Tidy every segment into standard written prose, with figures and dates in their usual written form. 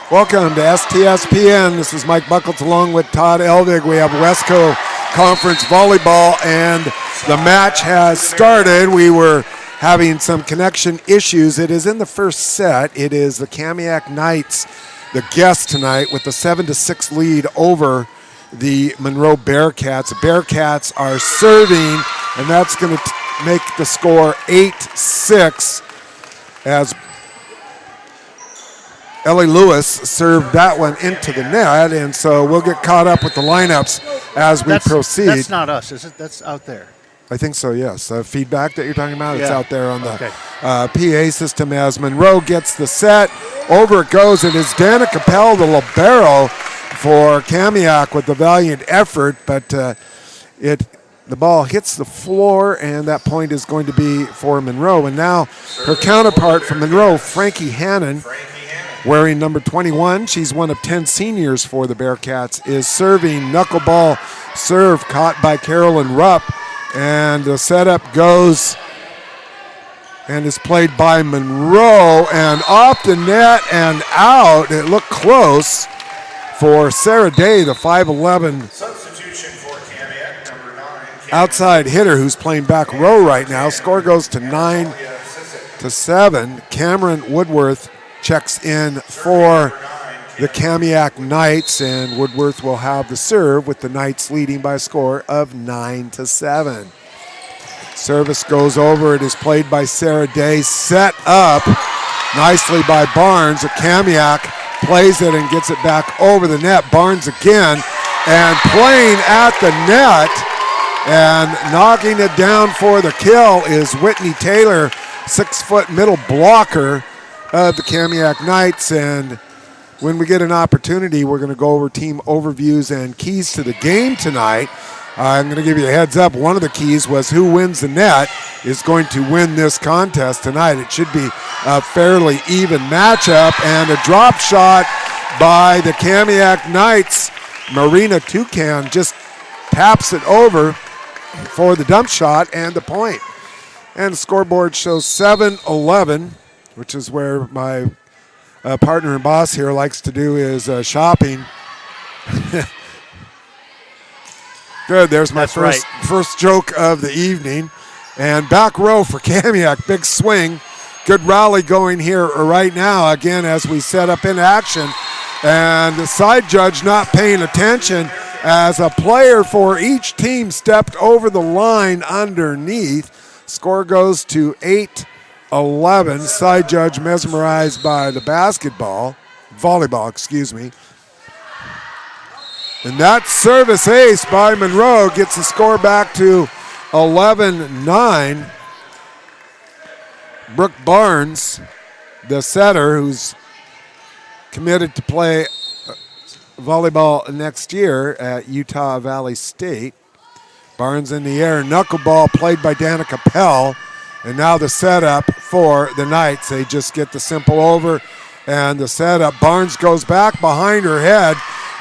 Welcome to STSPN. This is Mike Buckholtz along with Todd Elvig. We have Wesco Conference Volleyball, and the match has started. We were having some connection issues. It is in the first set. It is the Kamiak Knights, the guests tonight, with the 7-6 lead over the Monroe Bearcats. The Bearcats are serving, and that's going to make the score 8-6 as Ellie Lewis served that one into the net, and so we'll get caught up with the lineups as we proceed. That's not us, is it? That's out there. I think so, yes. Feedback that you're talking about, It's out there on the Okay. PA system as Monroe gets the set. Over it goes. It is Dana Capel, the libero for Kamiak, with the valiant effort, but the ball hits the floor, and that point is going to be for Monroe. And now her counterpart from Monroe, Frankie Hannon, wearing number 21, she's one of 10 seniors for the Bearcats, is serving. Knuckleball serve caught by Carolyn Rupp, and the setup goes and is played by Monroe, and off the net and out. It looked close for Sarah Day, the 5'11" Substitution for Kamiak, number 9. outside hitter who's playing back row right now. Score goes to 9-7. Cameron Woodworth checks in for the Kamiak Knights, and Woodworth will have the serve with the Knights leading by a score of 9-7. Service goes over. It is played by Sarah Day. Set up nicely by Barnes. Kamiak plays it and gets it back over the net. Barnes again, and playing at the net and knocking it down for the kill is Whitney Taylor, 6-foot middle blocker of the Kamiak Knights. And when we get an opportunity, we're going to go over team overviews and keys to the game tonight. I'm going to give you a heads up. One of the keys was who wins the net is going to win this contest tonight. It should be a fairly even matchup, and a drop shot by the Kamiak Knights. Marina Toucan just taps it over for the dump shot and the point. And the scoreboard shows 7-11, which is where my partner and boss here likes to do his shopping. Good, there's my first joke of the evening. And back row for Kamiak, big swing. Good rally going here right now, again, as we set up in action. And the side judge not paying attention as a player for each team stepped over the line underneath. Score goes to 8-11. Side judge mesmerized by the volleyball, excuse me. And that service ace by Monroe gets the score back to 11-9. Brooke Barnes, the setter, who's committed to play volleyball next year at Utah Valley State. Barnes in the air, knuckleball played by Dana Capel. And now the setup for the Knights. They just get the simple over and the setup. Barnes goes back behind her head.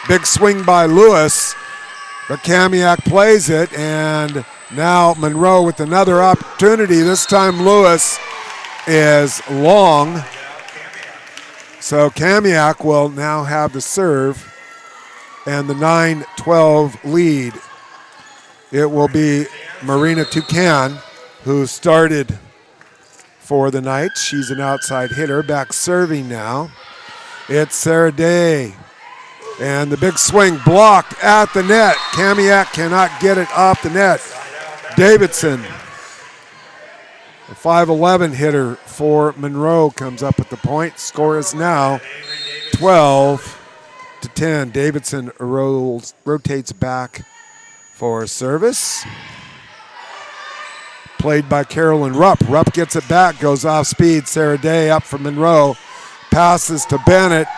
Big swing by Lewis, but Kamiak plays it, and now Monroe with another opportunity. This time Lewis is long. So Kamiak will now have the serve and the 9-12 lead. It will be Marina Toucan, who started for the Knights. She's an outside hitter, back serving now. It's Sarah Day. And the big swing blocked at the net. Kamiak cannot get it off the net. Davidson, a 5'11" hitter for Monroe, comes up with the point. Score is now 12-10. Davidson rotates back for service. Played by Carolyn Rupp. Rupp gets it back, goes off speed. Sarah Day up for Monroe. Passes to Bennett.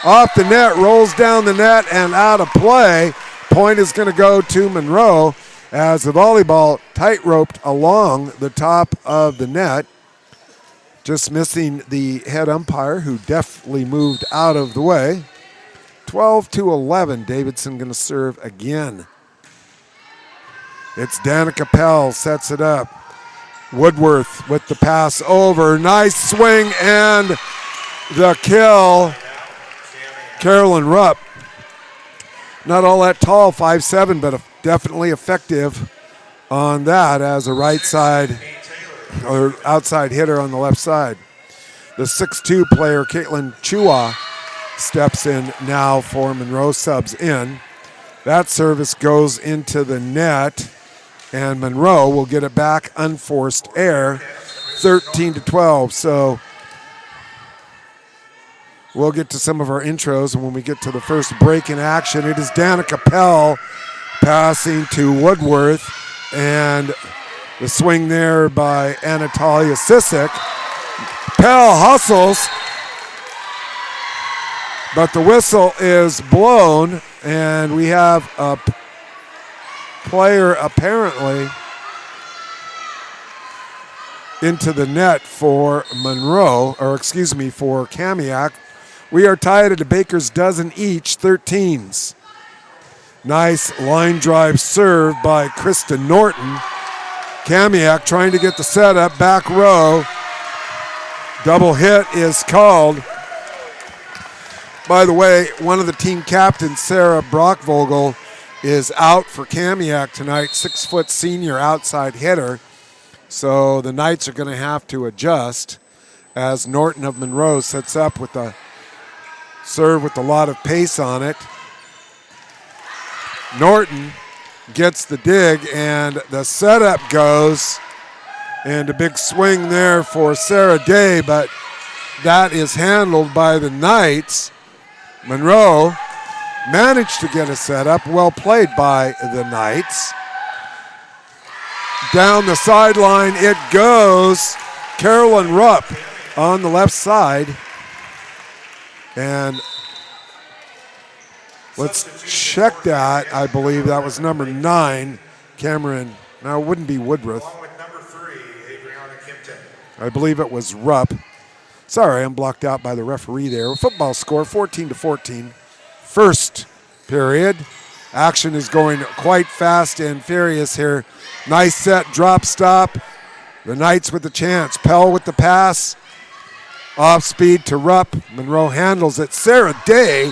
Off the net, rolls down the net and out of play. Point is going to go to Monroe as the volleyball tight-roped along the top of the net. Just missing the head umpire, who deftly moved out of the way. 12-11, Davidson going to serve again. It's Dana Capel, sets it up. Woodworth with the pass over. Nice swing and the kill Carolyn Rupp, not all that tall, 5'7", but definitely effective on that as a right side or outside hitter on the left side. The 6'2" player, Caitlin Chua, steps in now for Monroe, subs in. That service goes into the net, and Monroe will get it back, unforced error, 13-12. So we'll get to some of our intros, and when we get to the first break in action, it is Danica Pell passing to Woodworth, and the swing there by Anatolia Sisek. Pell hustles, but the whistle is blown, and we have a player apparently into the net for Monroe, or excuse me, for Kamiak. We are tied at a baker's dozen each, 13s. Nice line drive serve by Krista Norton. Kamiak trying to get the setup, back row. Double hit is called. By the way, one of the team captains, Sarah Brockvogel, is out for Kamiak tonight, 6-foot senior outside hitter. So the Knights are going to have to adjust as Norton of Monroe sets up with a serve with a lot of pace on it. Norton gets the dig, and the setup goes, and a big swing there for Sarah Day, but that is handled by the Knights. Monroe managed to get a setup, well played by the Knights. Down the sideline it goes. Carolyn Rupp on the left side. And let's check that. I believe that was number 9, Cameron. Now, it wouldn't be Woodruff. Along with number 3, Adriana Kimpton. I believe it was Rupp. Sorry, I'm blocked out by the referee there. Football score, 14-14. First period. Action is going quite fast and furious here. Nice set, drop, stop. The Knights with the chance. Pell with the pass. Off speed to Rupp. Monroe handles it. Sarah Day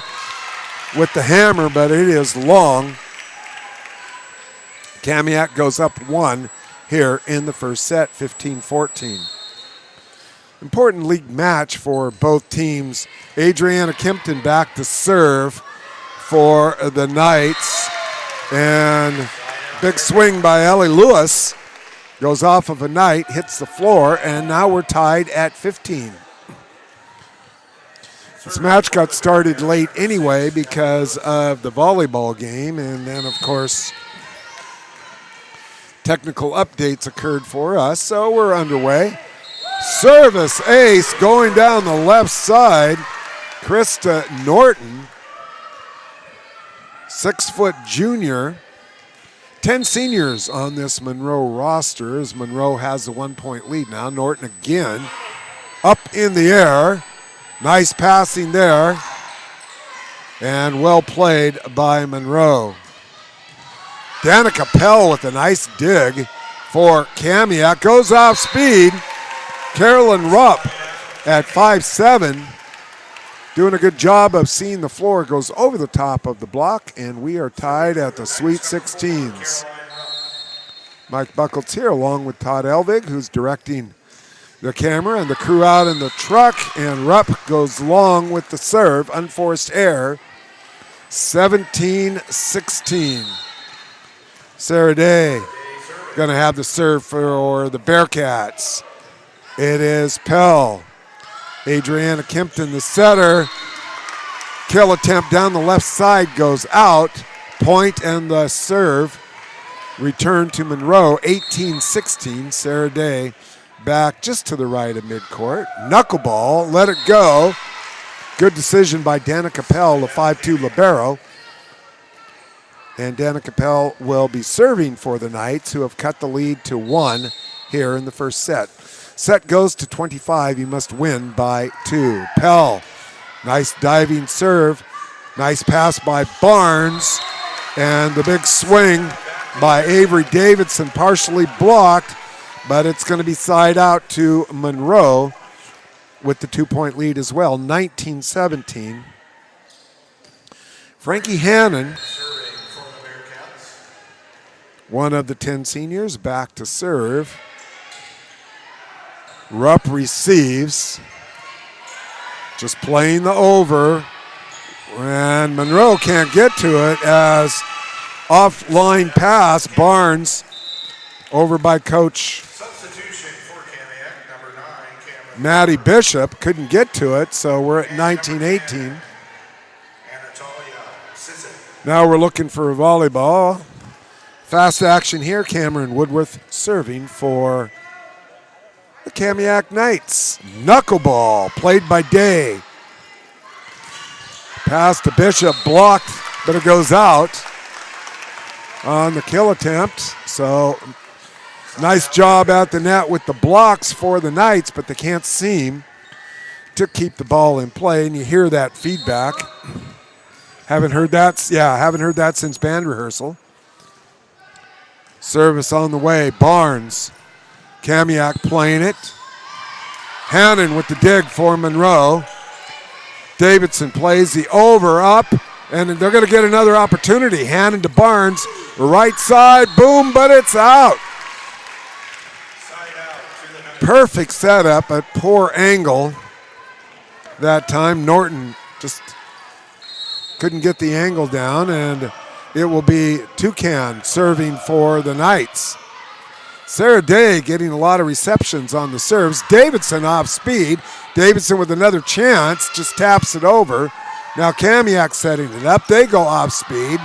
with the hammer, but it is long. Kamiak goes up 1 here in the first set, 15-14. Important league match for both teams. Adriana Kimpton back to serve for the Knights. And big swing by Ellie Lewis. Goes off of a Knight, hits the floor, and now we're tied at 15. This match got started late anyway because of the volleyball game, and then, of course, technical updates occurred for us, so we're underway. Service ace going down the left side. Krista Norton, 6-foot junior. 10 seniors on this Monroe roster as Monroe has the 1-point lead now. Norton again up in the air. Nice passing there. And well played by Monroe. Danica Pell with a nice dig for Kamiak. Goes off speed. Carolyn Rupp at 5'7", doing a good job of seeing the floor. Goes over the top of the block, and we are tied at the Sweet 16s. Mike Buckholtz here along with Todd Elvig, who's directing the camera, and the crew out in the truck, and Rupp goes long with the serve. Unforced error, 17-16. Sarah Day going to have the serve for the Bearcats. It is Pell. Adriana Kimpton, the setter. Kill attempt down the left side goes out. Point and the serve. Return to Monroe, 18-16. Sarah Day back just to the right of midcourt. Knuckleball, let it go. Good decision by Danica Pell, the 5'2" libero. And Danica Pell will be serving for the Knights, who have cut the lead to 1 here in the first set. Set goes to 25. You must win by 2. Pell, nice diving serve. Nice pass by Barnes. And the big swing by Avery Davidson, partially blocked, but it's going to be side out to Monroe with the 2-point lead as well, 19-17. Frankie Hannon, Serving for the Bearcats. one of the 10 seniors, back to serve. Rupp receives. Just playing the over. And Monroe can't get to it as offline pass. Barnes over by Coach Substitution for Kamiak, number 9, Cameron. Matty Bishop. Couldn't get to it, so we're at 19-18. Anatolia Sisson. Now we're looking for volleyball. Fast action here. Cameron Woodworth serving for the Kamiak Knights. Knuckleball played by Day. Pass to Bishop, blocked, but it goes out on the kill attempt. So nice job at the net with the blocks for the Knights, but they can't seem to keep the ball in play. And you hear that feedback. Haven't heard that since band rehearsal. Service on the way. Barnes. Kamiak playing it. Hannon with the dig for Monroe. Davidson plays the over up, and they're going to get another opportunity. Hannon to Barnes. Right side. Boom, but it's out. Side out to the Knights. Perfect setup, a poor angle that time. Norton just couldn't get the angle down, and it will be Toucan serving for the Knights. Sarah Day getting a lot of receptions on the serves. Davidson off speed. Davidson with another chance, just taps it over. Now Kamiak setting it up. They go off speed.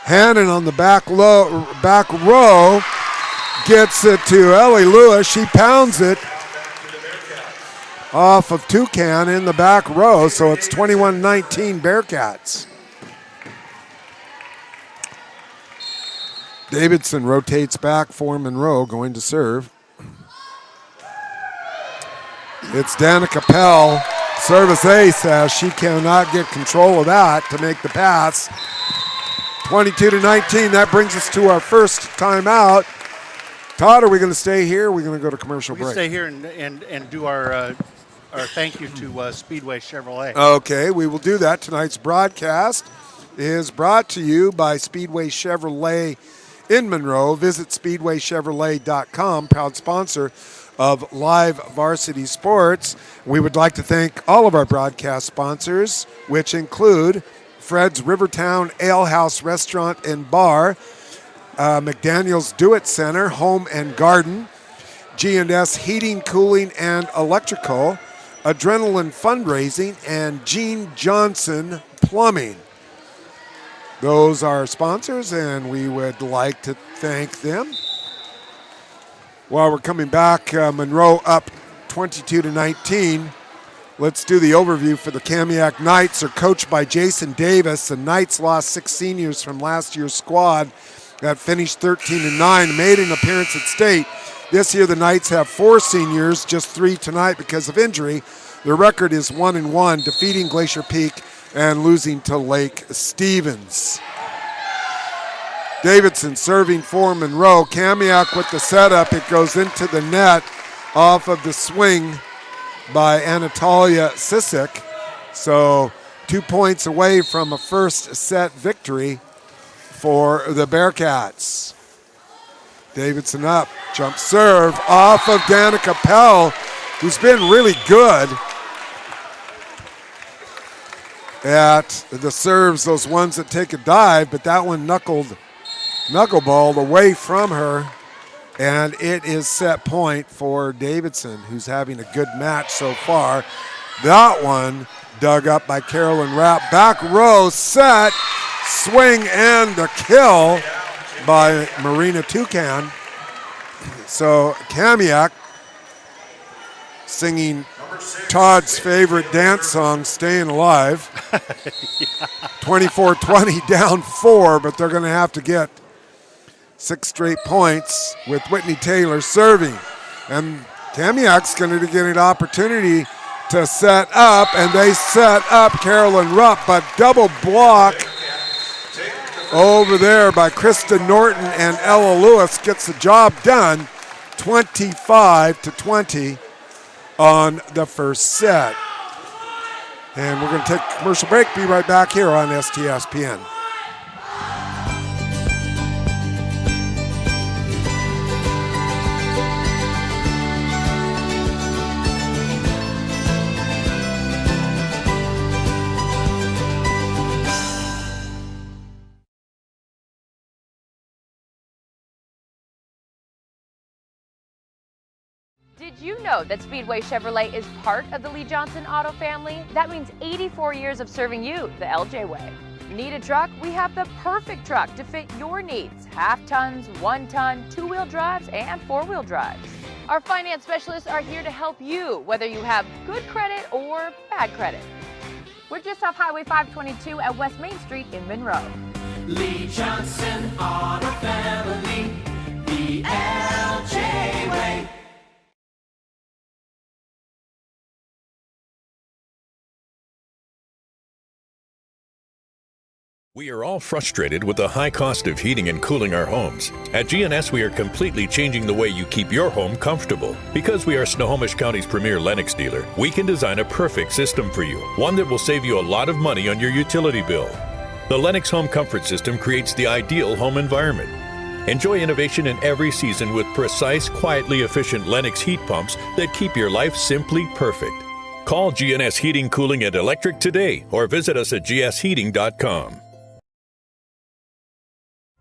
Hannon on the back row gets it to Ellie Lewis. She pounds it off of Toucan in the back row, so it's 21-19 Bearcats. Davidson rotates back for Monroe, going to serve. It's Danica Pell, service ace, as she cannot get control of that to make the pass. 22-19, that brings us to our first timeout. Todd, are we going to stay here? Or are we going to go to commercial We break? stay here and do our thank you to Speedway Chevrolet. Okay, we will do that. Tonight's broadcast is brought to you by Speedway Chevrolet in Monroe. Visit speedwaychevrolet.com, proud sponsor of Live Varsity Sports. We would like to thank all of our broadcast sponsors, which include Fred's Rivertown Ale House Restaurant and Bar, Mcdaniel's Do-It Center, Home and Garden, G&S Heating, Cooling, and Electrical, Adrenaline Fundraising, and Gene Johnson Plumbing. Those are our sponsors, and we would like to thank them. While we're coming back, Monroe up 22-19. Let's do the overview for the Kamiak Knights. They're coached by Jason Davis. The Knights lost 6 seniors from last year's squad that finished 13-9, made an appearance at state. This year, the Knights have 4 seniors, just 3 tonight because of injury. Their record is 1-1, defeating Glacier Peak and losing to Lake Stevens. Davidson serving for Monroe. Kamiak with the setup. It goes into the net off of the swing by Anatolia Sisek. So 2 points away from a first set victory for the Bearcats. Davidson up. Jump serve off of Danica Pell, who's been really good at the serves, those ones that take a dive, but that one knuckleballed away from her, and it is set point for Davidson, who's having a good match so far. That one dug up by Carolyn Rapp. Back row set, swing, and the kill by Marina Toucan. So Kamiak singing Todd's favorite dance song, Staying Alive. 24-20, down 4, but they're going to have to get 6 straight points with Whitney Taylor serving. And Kamiak's going to get an opportunity to set up, and they set up Carolyn Rupp, but double block over there by Krista Norton, and Ella Lewis gets the job done, 25-20 on the first set. And we're going to take a commercial break. Be right back here on STSPN. Did you know that Speedway Chevrolet is part of the Lee Johnson Auto family? That means 84 years of serving you the LJ way. Need a truck? We have the perfect truck to fit your needs. Half tons, 1 ton, 2-wheel drives, and 4-wheel drives. Our finance specialists are here to help you, whether you have good credit or bad credit. We're just off Highway 522 at West Main Street in Monroe. Lee Johnson Auto Family, the LJ way. We are all frustrated with the high cost of heating and cooling our homes. At GNS, we are completely changing the way you keep your home comfortable. Because we are Snohomish County's premier Lennox dealer, we can design a perfect system for you, one that will save you a lot of money on your utility bill. The Lennox Home Comfort System creates the ideal home environment. Enjoy innovation in every season with precise, quietly efficient Lennox heat pumps that keep your life simply perfect. Call GNS Heating, Cooling, and Electric today or visit us at gsheating.com.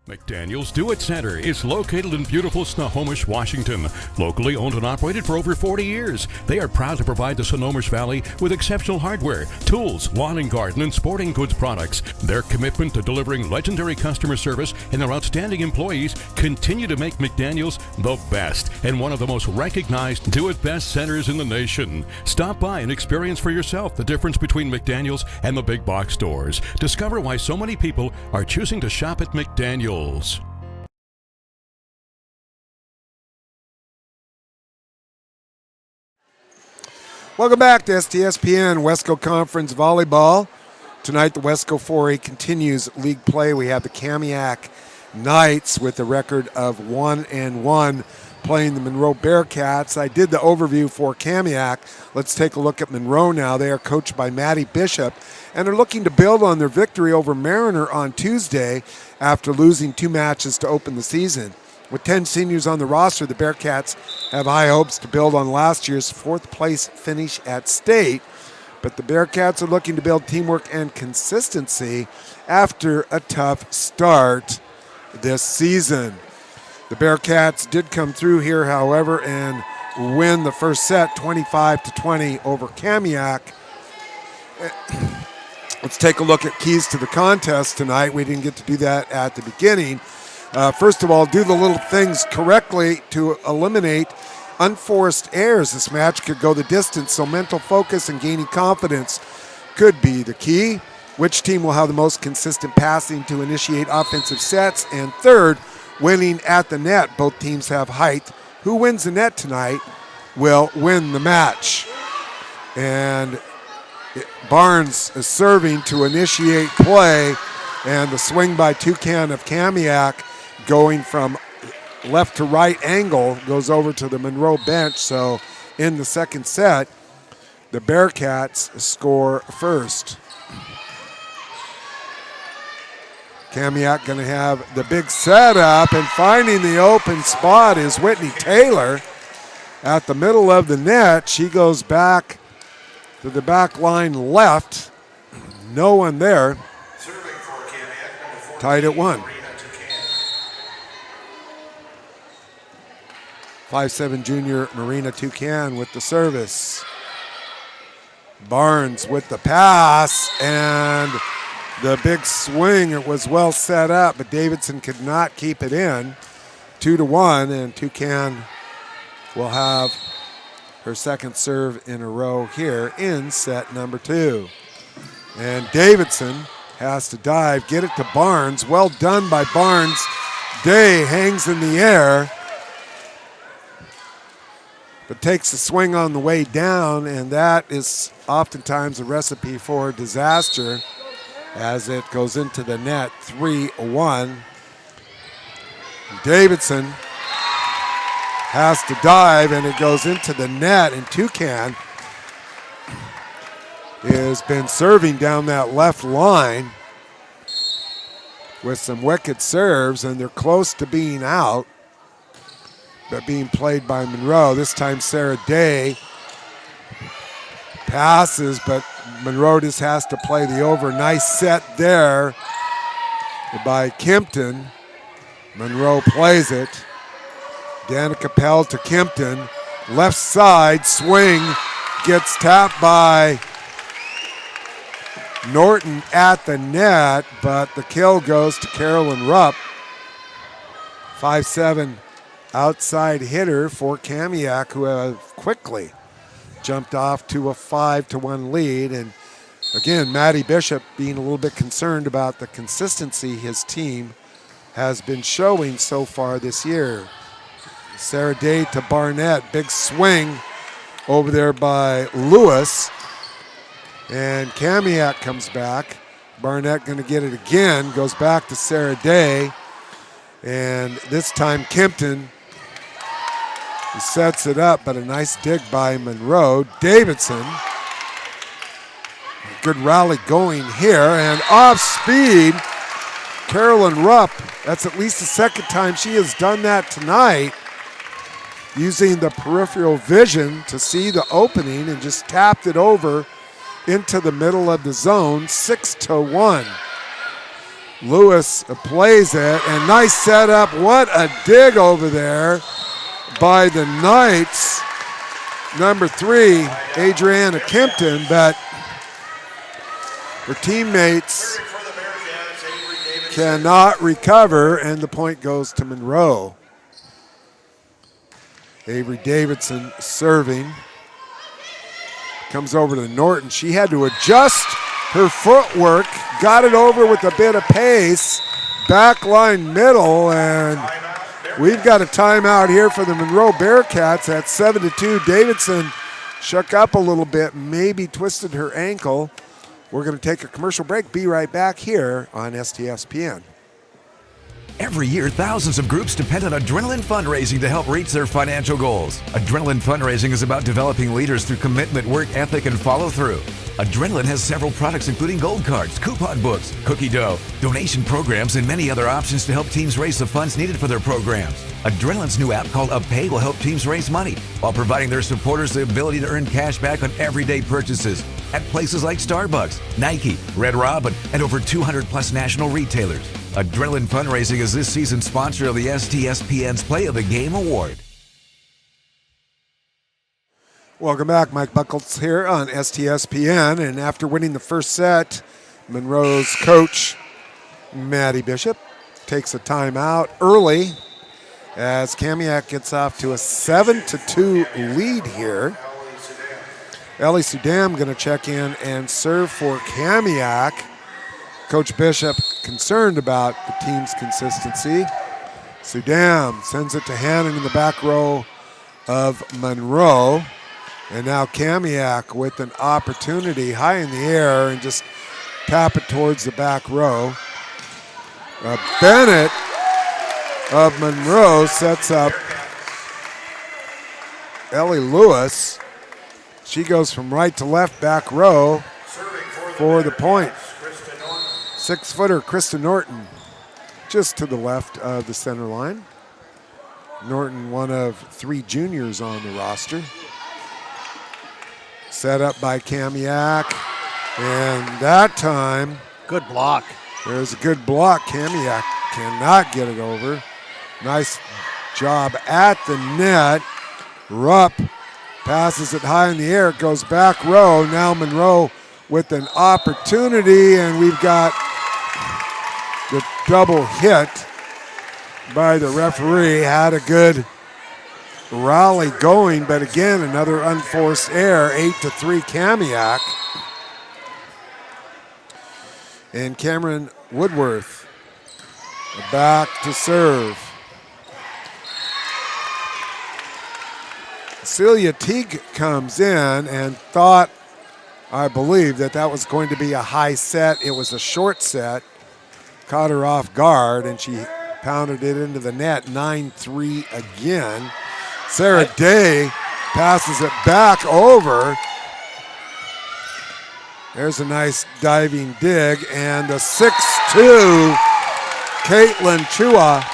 Mcdaniel Stewart Center is located in beautiful Snohomish, Washington. Locally owned and operated for over 40 years, they are proud to provide the Snohomish Valley with exceptional hardware, tools, lawn and garden, and sporting goods products. Their commitment to delivering legendary customer service and their outstanding employees continue to make McDaniel's the best and one of the most recognized do-it-best centers in the nation. Stop by and experience for yourself the difference between McDaniel's and the big box stores. Discover why so many people are choosing to shop at McDaniel's. Welcome back to STSPN Wesco Conference Volleyball. Tonight, the Wesco 4A continues league play. We have the Kamiak Knights with a record of 1-1 playing the Monroe Bearcats. I did the overview for Kamiak. Let's take a look at Monroe now. They are coached by Maddie Bishop and are looking to build on their victory over Mariner on Tuesday after losing 2 matches to open the season. With 10 seniors on the roster, the Bearcats have high hopes to build on last year's 4th place finish at state, but the Bearcats are looking to build teamwork and consistency after a tough start this season. The Bearcats did come through here, however, and win the first set 25-20 over Kamiak. Let's take a look at keys to the contest tonight. We didn't get to do that at the beginning. First of all, do the little things correctly to eliminate unforced errors. This match could go the distance, so mental focus and gaining confidence could be the key. Which team will have the most consistent passing to initiate offensive sets? And third, winning at the net. Both teams have height. Who wins the net tonight will win the match. And Barnes is serving to initiate play, and the swing by Toucan of Kamiak going from left to right angle goes over to the Monroe bench. So in the second set, the Bearcats score first. Kamiak going to have the big setup, and finding the open spot is Whitney Taylor at the middle of the net. She goes back to the back line left. No one there. Tied at 1. 5'7" junior Marina Toucan with the service. Barnes with the pass and the big swing. It was well set up, but Davidson could not keep it in. 2-1, and Toucan will have her second serve in a row here in set number 2. And Davidson has to dive, get it to Barnes. Well done by Barnes. Day hangs in the air, but takes a swing on the way down, and that is oftentimes a recipe for disaster as it goes into the net. 3-1. Davidson has to dive, and it goes into the net, and Toucan has been serving down that left line with some wicked serves, and they're close to being out, but being played by Monroe. This time Sarah Day passes, but Monroe just has to play the over. Nice set there by Kempton. Monroe plays it. Danica Pell to Kempton. Left side swing, gets tapped by Norton at the net, but the kill goes to Carolyn Rupp. 5'7" outside hitter for Kamiak, who quickly jumped off to a 5-1 lead. And again, Maddie Bishop being a little bit concerned about the consistency his team has been showing so far this year. Sarah Day to Barnett, big swing over there by Lewis. And Kamiak comes back. Barnett going to get it again, goes back to Sarah Day. And this time Kempton sets it up, but a nice dig by Monroe. Davidson, good rally going here, and off speed, Carolyn Rupp. That's at least the second time she has done that tonight, using the peripheral vision to see the opening and just tapped it over into the middle of the zone. 6-1. Lewis plays it, and nice setup. What a dig over there by the Knights. Number 3, Adriana Kempton, but her teammates cannot recover, and the point goes to Monroe. Avery Davidson serving. Comes over to Norton. She had to adjust her footwork, got it over with a bit of pace, backline middle, and we've got a timeout here for the Monroe Bearcats at 7-2. Davidson shook up a little bit, maybe twisted her ankle. We're going to take a commercial break. Be right back here on STSPN. Every year, thousands of groups depend on Adrenaline Fundraising to help reach their financial goals. Adrenaline Fundraising is about developing leaders through commitment, work ethic, and follow-through. Adrenaline has several products including gold cards, coupon books, cookie dough, donation programs, and many other options to help teams raise the funds needed for their programs. Adrenaline's new app called UpPay will help teams raise money while providing their supporters the ability to earn cash back on everyday purchases at places like Starbucks, Nike, Red Robin, and over 200+ national retailers. Adrenaline Fundraising is this season's sponsor of the STSPN's Play of the Game Award. Welcome back. Mike Buckholtz here on STSPN. And after winning the first set, Monroe's coach, Maddie Bishop, takes a timeout early as Kamiak gets off to a 7-2 lead here. Ellie Sudam going to check in and serve for Kamiak. Coach Bishop concerned about the team's consistency. Sudam sends it to Hannon in the back row of Monroe. And now Kamiak with an opportunity high in the air and just tap it towards the back row. Bennett of Monroe sets up Ellie Lewis. She goes from right to left back row for the point. 6-footer Krista Norton just to the left of the center line. Norton, one of 3 juniors on the roster. Set up by Kamiak, and that time, Good block. there's a good block. Kamiak cannot get it over. Nice job at the net. Rupp passes it high in the air. It goes back row. Now Monroe with an opportunity, and we've got the double hit by the referee. Had a good rally going, but again, another unforced error. 8-3 Kamiak. And Cameron Woodworth back to serve. Celia Teague comes in and thought, I believe, that was going to be a high set. It was a short set. Caught her off guard, and she pounded it into the net. 9-3 again. Sarah Day passes it back over. There's a nice diving dig, and a 6'2", Caitlin Chua,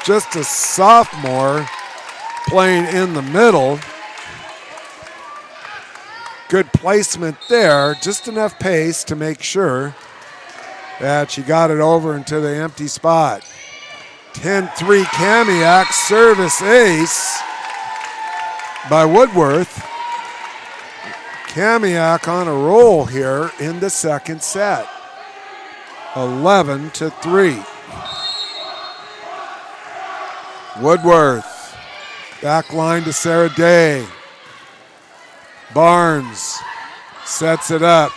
just a sophomore, playing in the middle. Good placement there, just enough pace to make sure that she got it over into the empty spot. 10-3 Kamiak, service ace by Woodworth. Kamiak on a roll here in the second set. 11-3. Woodworth, back line to Sarah Day. Barnes sets it up.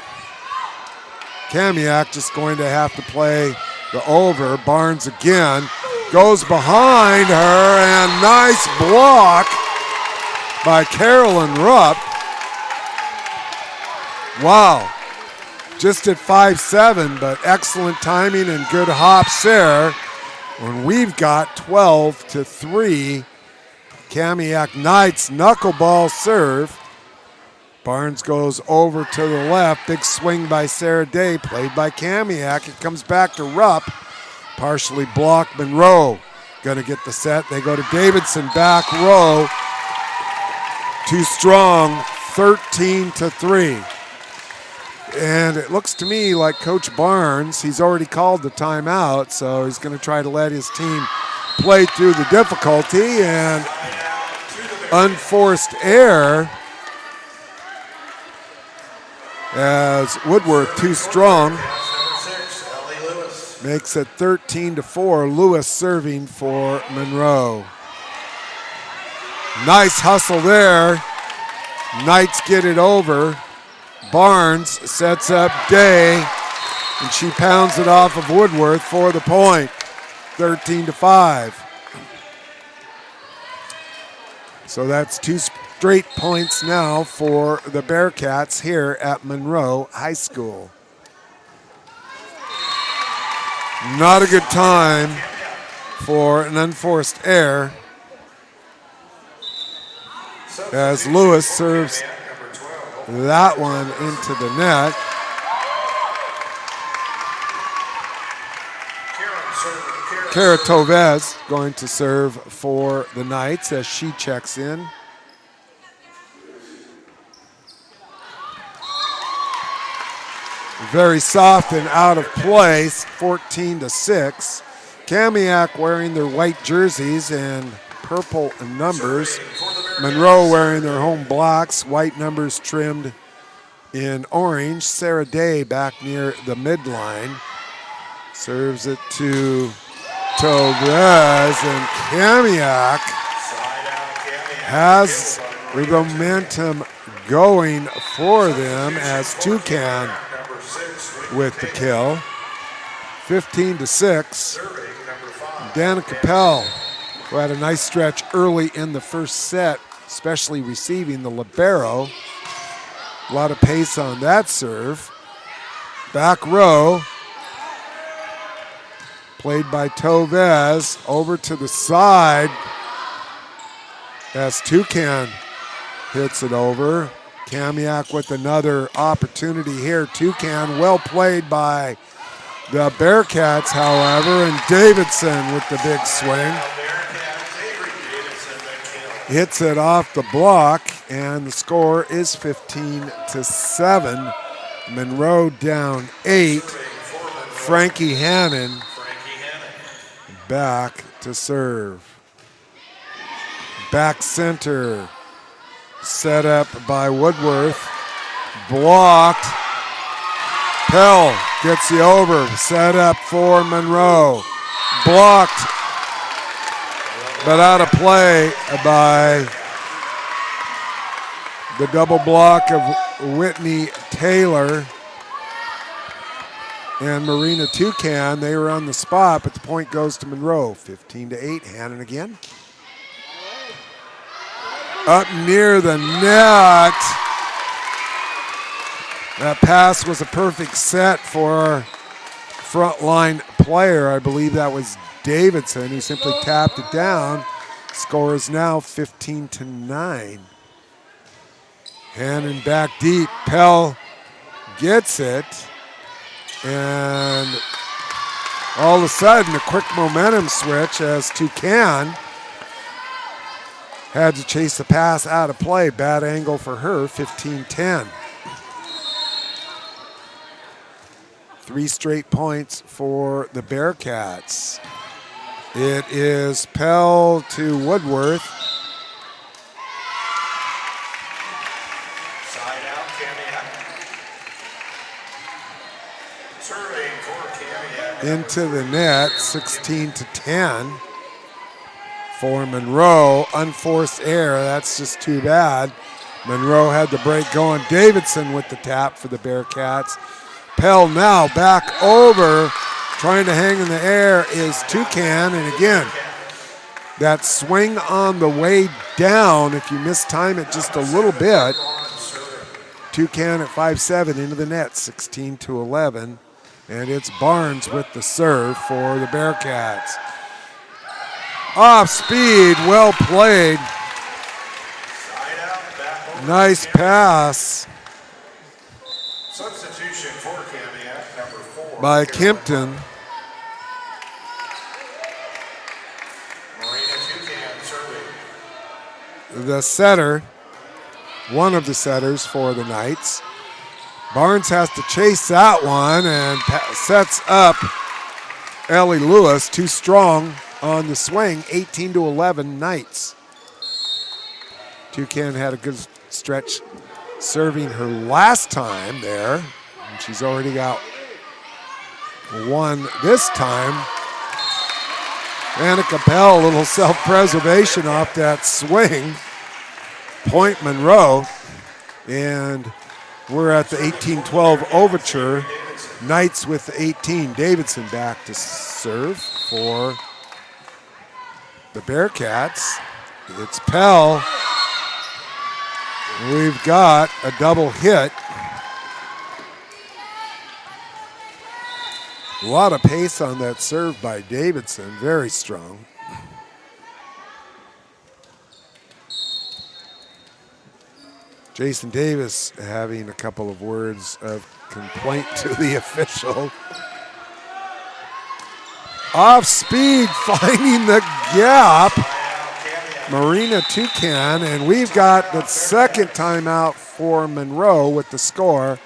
Kamiak just going to have to play the over. Barnes again goes behind her, and nice block by Carolyn Rupp. Wow, just at 5'7", but excellent timing and good hops there. When we've got 12-3, Kamiak Knights knuckleball serve. Barnes goes over to the left. Big swing by Sarah Day, played by Kamiak. It comes back to Rupp. Partially blocked. Monroe gonna get the set. They go to Davidson, back row. Too strong, 13-3. And it looks to me like Coach Barnes, he's already called the timeout, so he's gonna try to let his team play through the difficulty, and unforced error as Woodworth, too strong, makes it 13-4. Lewis serving for Monroe. Nice hustle there. Knights get it over. Barnes sets up Day, and she pounds it off of Woodworth for the point. 13-5. So that's 2 straight points now for the Bearcats here at Monroe High School. Not a good time for an unforced error as Lewis serves that one into the net. Kara Tovez going to serve for the Knights as she checks in. Very soft and out of place, 14-6. Kamiak wearing their white jerseys and purple numbers. Monroe wearing their home blacks, white numbers trimmed in orange. Sarah Day back near the midline. Serves it to Tovez, and Kamiak has the momentum going for them as Toucan with the kill. 15-6. Dana Capel, who had a nice stretch early in the first set, especially receiving the libero. A lot of pace on that serve. Back row, played by Tovez, over to the side as Toucan hits it over. Kamiak with another opportunity here. Toucan well played by the Bearcats, however, and Davidson with the big swing. Hits it off the block, and the score is 15-7. Monroe down 8. Frankie Hannon back to serve. Back center. Set up by Woodworth. Blocked. Pell gets the over. Set up for Monroe. Blocked, but out of play by the double block of Whitney Taylor and Marina Toucan. They were on the spot, but the point goes to Monroe. 15-8. Hannon again. Up near the net. That pass was a perfect set for frontline player. I believe that was Davidson, who simply tapped it down. Score is now 15-9. Hannon back deep. Pell gets it. And all of a sudden, a quick momentum switch as Toucan had to chase the pass out of play. Bad angle for her, 15-10. 3 straight points for the Bearcats. It is Pell to Woodworth. Side out, Kamiak. Serving for Kamiak. Into the net, 16-10 for Monroe. Unforced error, that's just too bad. Monroe had the break going. Davidson with the tap for the Bearcats. Pell now back over, trying to hang in the air is Toucan, and again, that swing on the way down, if you mistime it just a little bit, Toucan at 5'7" into the net, 16-11, and it's Barnes with the serve for the Bearcats. Off speed, well played. Nice pass Substitution for Kamiak, number 4. by Kempton. Marina Toucan serving. The setter, one of the setters for the Knights. Barnes has to chase that one and sets up Ellie Lewis, too strong on the swing, 18-11 Knights. Toucan had a good stretch serving her last time there, and she's already got one this time. Annika Bell, a little self-preservation off that swing. Point Monroe, and we're at the 18-12 overture. Knights with the 18. Davidson back to serve for the Bearcats. It's Pell. We've got a double hit. A lot of pace on that serve by Davidson, very strong. Jason Davis having a couple of words of complaint to the official. Off speed, finding the gap. Marina Toucan, and we've got the second timeout for Monroe with the score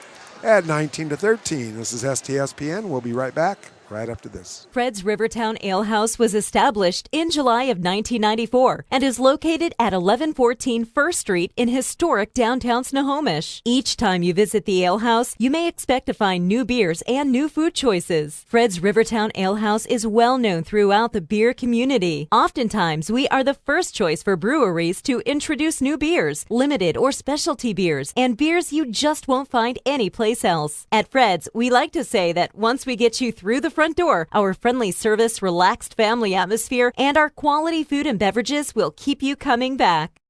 at 19-13. This is STSPN. We'll be right back right after this. Fred's Rivertown Ale House was established in July of 1994 and is located at 1114 First Street in historic downtown Snohomish. Each time you visit the ale house, you may expect to find new beers and new food choices. Fred's Rivertown Ale House is well known throughout the beer community. Oftentimes, we are the first choice for breweries to introduce new beers, limited or specialty beers, and beers you just won't find anyplace else. At Fred's, we like to say that once we get you through the front door, our friendly service, relaxed family atmosphere, and our quality food and beverages will keep you coming back.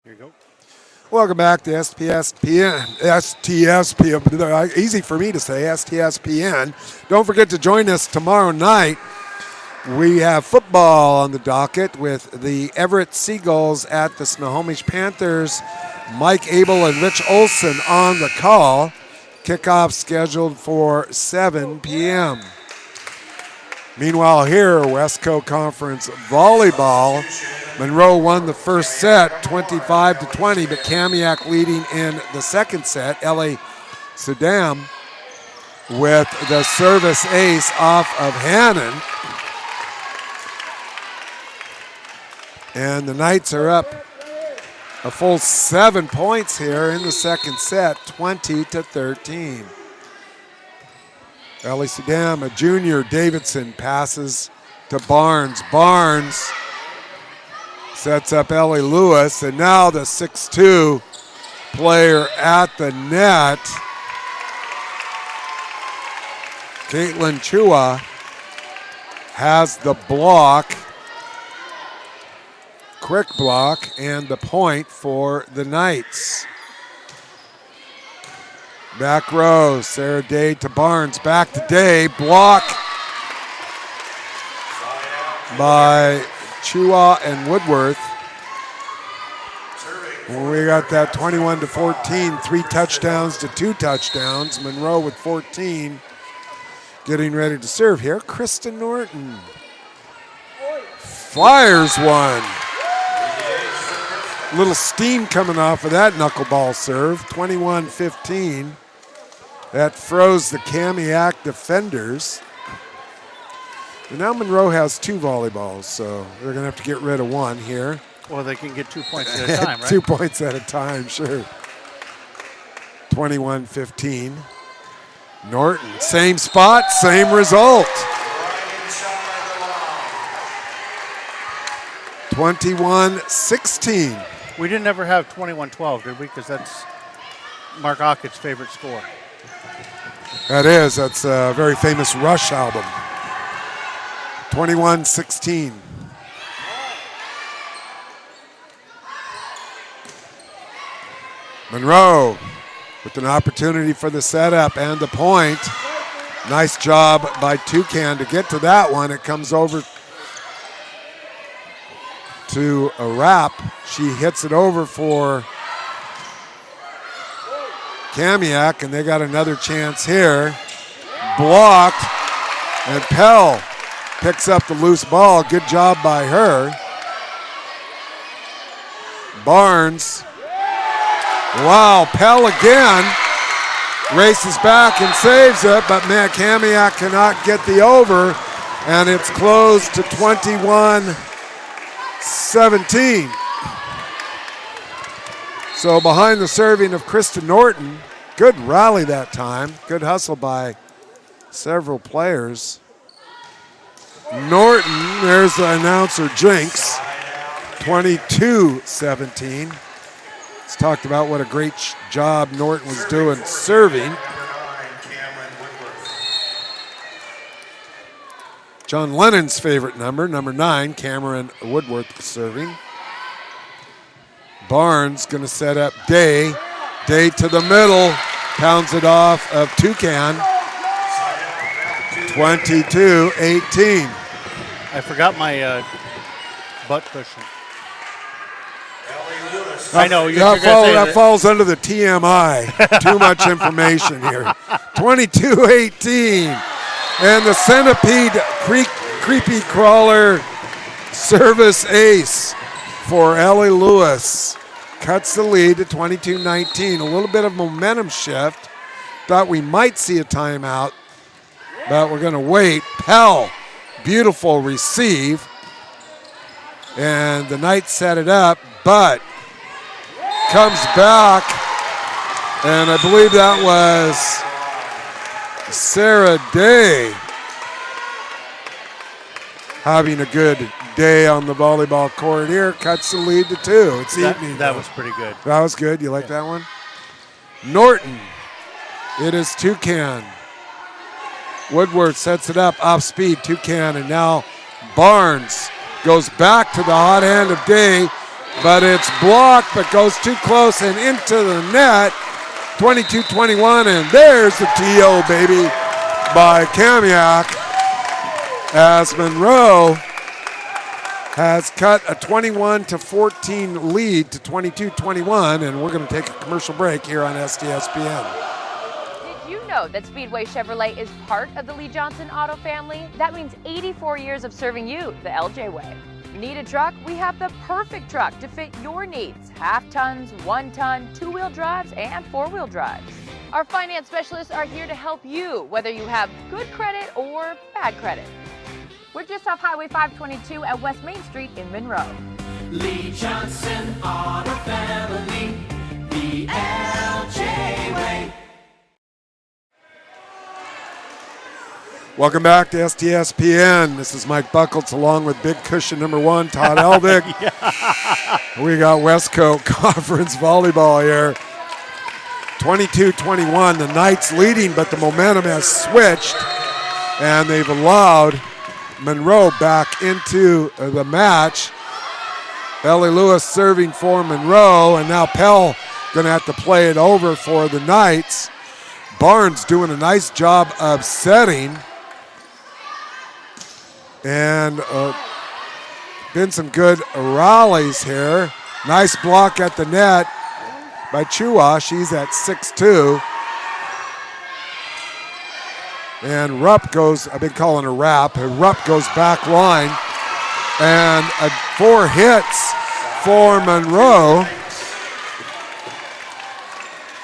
Here you go. Welcome back to STSPN. Easy for me to say, STSPN. Don't forget to join us tomorrow night. We have football on the docket with the Everett Seagulls at the Snohomish Panthers. Mike Abel and Rich Olson on the call. Kickoff scheduled for 7 p.m. Meanwhile here, Westco Conference Volleyball. Monroe won the first set 25-20, but Kamiak leading in the second set. Ellie Saddam with the service ace off of Hannon. And the Knights are up a full 7 points here in the second set, 20-13. Ellie Saddam, a junior. Davidson passes to Barnes. Barnes sets up Ellie Lewis, and now the 6'2" player at the net, Caitlin Chua, has the block. Quick block and the point for the Knights. Back row, Sarah Day to Barnes, back to Day, block by Chua and Woodworth. Serving We got that 21-14, 3 touchdowns to 2 touchdowns. Monroe with 14. Getting ready to serve here. Kristen Norton fires one. Little steam coming off of that knuckleball serve. 21-15. That froze the Kamiak defenders. And now Monroe has 2 volleyballs, so they're going to have to get rid of one here. Well, they can get 2 points at a time, right? 2 points at a time, sure. 21-15. Norton, same spot, same result. 21-16. We didn't ever have 21-12, did we? Because that's Mark Ockett's favorite score. That's a very famous Rush album. 21-16. Monroe with an opportunity for the setup and the point. Nice job by Toucan to get to that one. It comes over to a wrap. She hits it over for Kamiak, and they got another chance here. Blocked, and Pell picks up the loose ball. Good job by her. Barnes. Wow, Pell again races back and saves it, but man, Kamiak cannot get the over, and it's closed to 21-17. So behind the serving of Kristen Norton, good rally that time, good hustle by several players. Norton, there's the announcer Jinx, 22-17. Let's talk about what a great job Norton was doing serving. John Lennon's favorite number 9, Cameron Woodworth serving. Barnes gonna set up Day. Day to the middle, pounds it off of Toucan. 22-18. I forgot my butt cushion. I know. That falls under the TMI. Too much information here. 22-18. And the centipede creepy crawler service ace for Ellie Lewis. Cuts the lead to 22-19. A little bit of momentum shift. Thought we might see a timeout, but we're going to wait. Pell, beautiful receive. And the Knights set it up, but comes back, and I believe that was Sarah Day having a good day on the volleyball court here. Cuts the lead to 2. It's evening. That was pretty good. That was good. You like that one? Norton. It is Toucan. Woodward sets it up off speed. Toucan, and now Barnes goes back to the hot hand of Day, but it's blocked, but goes too close and into the net. 22-21, and there's the TO, baby, by Kamiak, as Monroe has cut a 21-14 lead to 22-21, and we're going to take a commercial break here on STSPN. Did you know that Speedway Chevrolet is part of the Lee Johnson Auto family? That means 84 years of serving you the LJ way. Need a truck? We have the perfect truck to fit your needs. Half tons, 1 ton, 2-wheel drives, and 4-wheel drives. Our finance specialists are here to help you, whether you have good credit or bad credit. We're just off Highway 522 at West Main Street in Monroe. Lee Johnson Auto Family, the LJ way. Welcome back to STSPN. This is Mike Buckholtz along with big cushion number 1, Todd Elvig. We got Westcote Conference Volleyball here. 22-21, the Knights leading, but the momentum has switched, and they've allowed Monroe back into the match. Ellie Lewis serving for Monroe, and now Pell going to have to play it over for the Knights. Barnes doing a nice job of setting. And been some good rallies here. Nice block at the net by Chua. She's at 6'2". And Rupp goes, I've been calling her Rapp, and Rupp goes back line. And 4 hits for Monroe.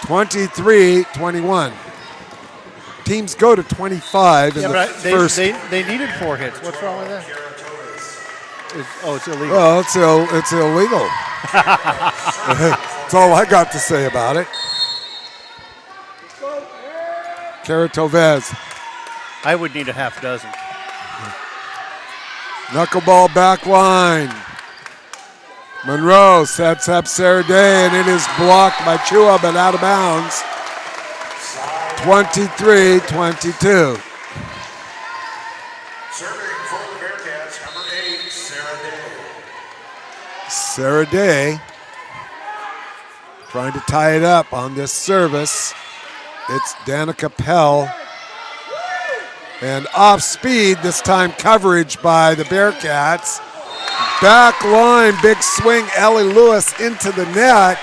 23-21. Teams go to 25 in the first. They needed 4 hits. What's wrong with that? It's illegal. Well, it's illegal. That's all I got to say about it. Karatovez. I would need a half dozen. Knuckleball back line. Monroe sets up Sarah Day, and it is blocked by Chua, but out of bounds. 23-22. Serving for the Bearcats, number 8, Sarah Day. Sarah Day trying to tie it up on this service. It's Danica Pell. And off speed, this time coverage by the Bearcats. Back line, big swing, Ellie Lewis into the net.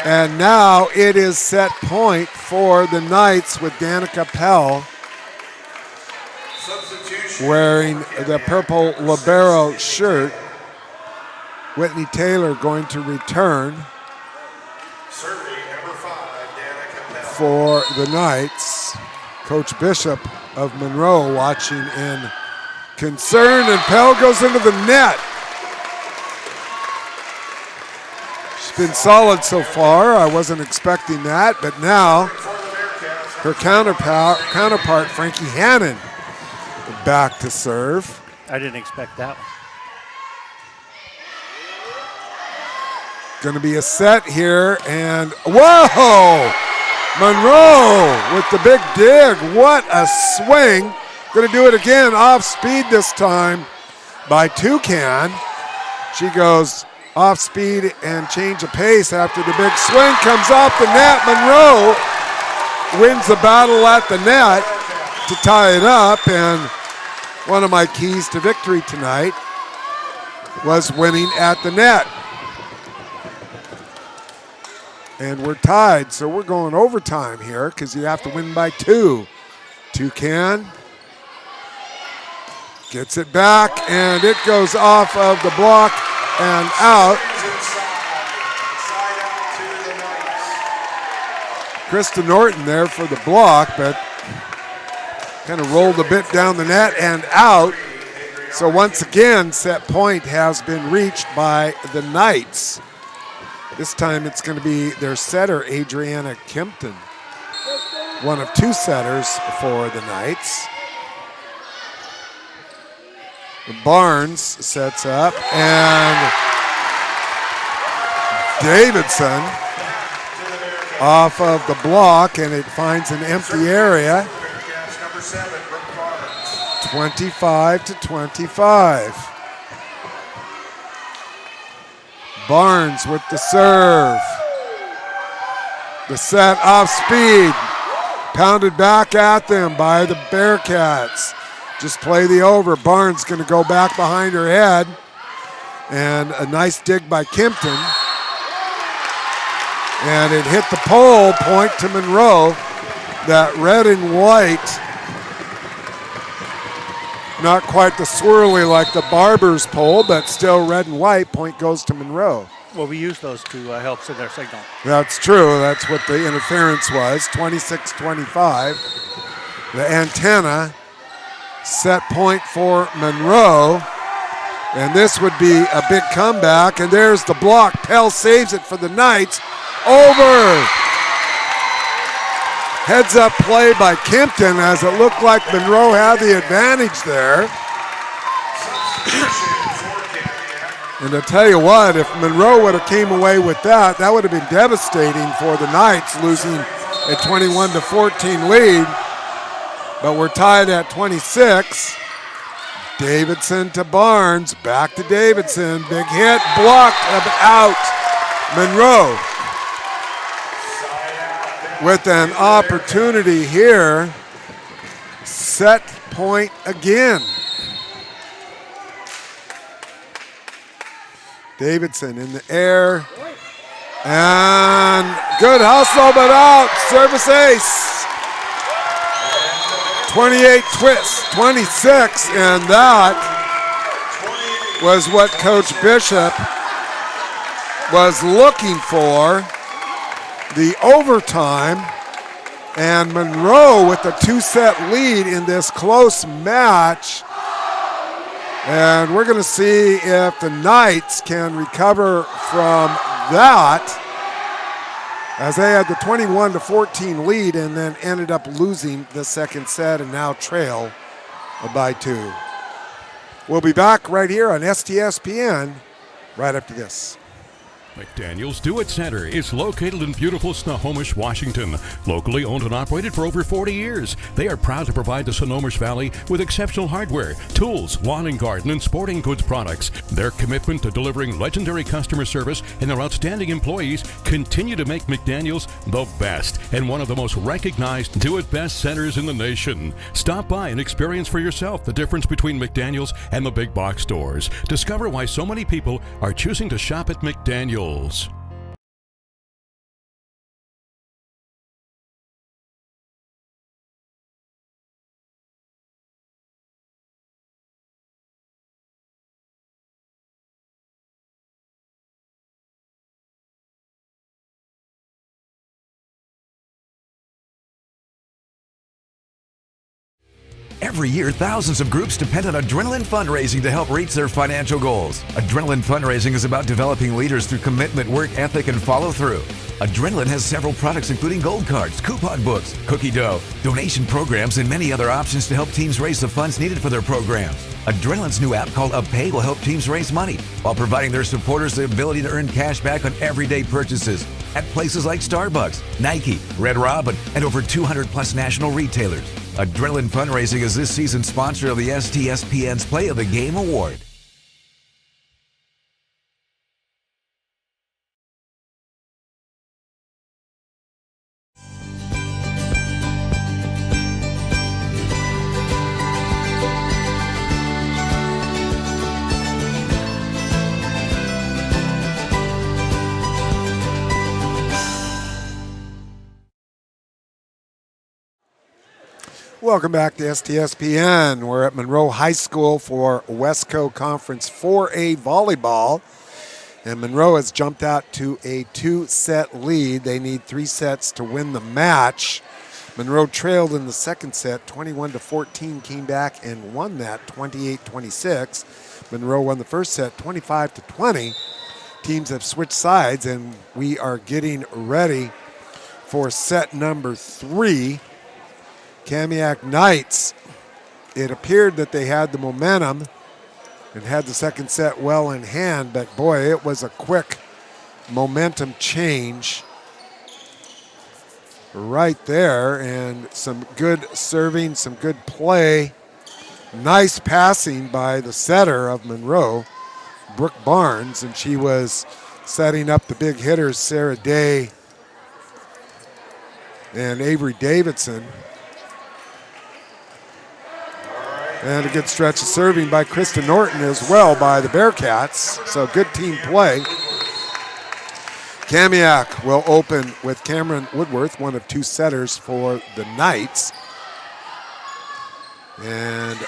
And now it is set point for the Knights with Danica Pell wearing the purple libero shirt. Whitney Taylor going to return for the Knights. Coach Bishop of Monroe watching in concern, and Pell goes into the net. She's been solid so far. I wasn't expecting that, but now her counterpart Frankie Hannon, back to serve. I didn't expect that one. Going to be a set here, and whoa! Monroe with the big dig. What a swing. Going to do it again, off speed this time by Toucan. She goes off speed and change of pace after the big swing comes off the net. Monroe wins the battle at the net to tie it up, and one of my keys to victory tonight was winning at the net. And we're tied, so we're going overtime here because you have to win by 2. Toucan gets it back, and it goes off of the block and out. Krista Norton there for the block, but kind of rolled a bit down the net and out. So once again, set point has been reached by the Knights. This time it's going to be their setter, Adriana Kempton. One of 2 setters for the Knights. Barnes sets up, and Davidson off of the block, and it finds an empty area. 25-25. Barnes with the serve. The set off speed. Pounded back at them by the Bearcats. Just play the over. Barnes going to go back behind her head. And a nice dig by Kempton. And it hit the pole, point to Monroe. That red and white. Not quite the swirly like the Barber's pole, but still red and white. Point goes to Monroe. Well, we use those to help send our signal. That's true. That's what the interference was. 26-25. The antenna set point for Monroe. And this would be a big comeback. And there's the block. Pell saves it for the Knights. Over. Heads up play by Kempton as it looked like Monroe had the advantage there. And I tell you what, if Monroe would have came away with that, that would have been devastating for the Knights, losing a 21-14 lead. But we're tied at 26. Davidson to Barnes, back to Davidson. Big hit, blocked, out. Monroe with an opportunity here. Set point again. Davidson in the air. And good hustle, but out. Service ace. 28 twists, 26, and that was what Coach Bishop was looking for. The overtime, and Monroe with a 2-set lead in this close match. And we're going to see if the Knights can recover from that, as they had the 21-14 lead and then ended up losing the second set and now trail by 2. We'll be back right here on STSPN right after this. Mcdaniel Stewart Center is located in beautiful Snohomish, Washington. Locally owned and operated for over 40 years, they are proud to provide the Snohomish Valley with exceptional hardware, tools, lawn and garden, and sporting goods products. Their commitment to delivering legendary customer service and their outstanding employees continue to make McDaniel's the best and one of the most recognized do-it-best centers in the nation. Stop by and experience for yourself the difference between McDaniel's and the big box stores. Discover why so many people are choosing to shop at McDaniel's. Every year, thousands of groups depend on Adrenaline Fundraising to help reach their financial goals. Adrenaline Fundraising is about developing leaders through commitment, work ethic, and follow-through. Adrenaline has several products including gold cards, coupon books, cookie dough, donation programs, and many other options to help teams raise the funds needed for their programs. Adrenaline's new app called UpPay will help teams raise money while providing their supporters the ability to earn cash back on everyday purchases at places like Starbucks, Nike, Red Robin, and over 200 plus national retailers. Adrenaline Fundraising is this season's sponsor of the STSPN's Play of the Game Award. Welcome back to STSPN. We're at Monroe High School for Westco Conference 4A volleyball. And Monroe has jumped out to a 2-set lead. They need 3 sets to win the match. Monroe trailed in the second set, 21-14, came back and won that 28-26. Monroe won the first set, 25-20. Teams have switched sides, and we are getting ready for set number 3. Kamiak Knights, it appeared that they had the momentum and had the second set well in hand, but boy, it was a quick momentum change right there, and some good serving, some good play. Nice passing by the setter of Monroe, Brooke Barnes, and she was setting up the big hitters, Sarah Day and Avery Davidson. And a good stretch of serving by Krista Norton as well by the Bearcats. So good team play. Kamiak will open with Cameron Woodworth, one of 2 setters for the Knights. And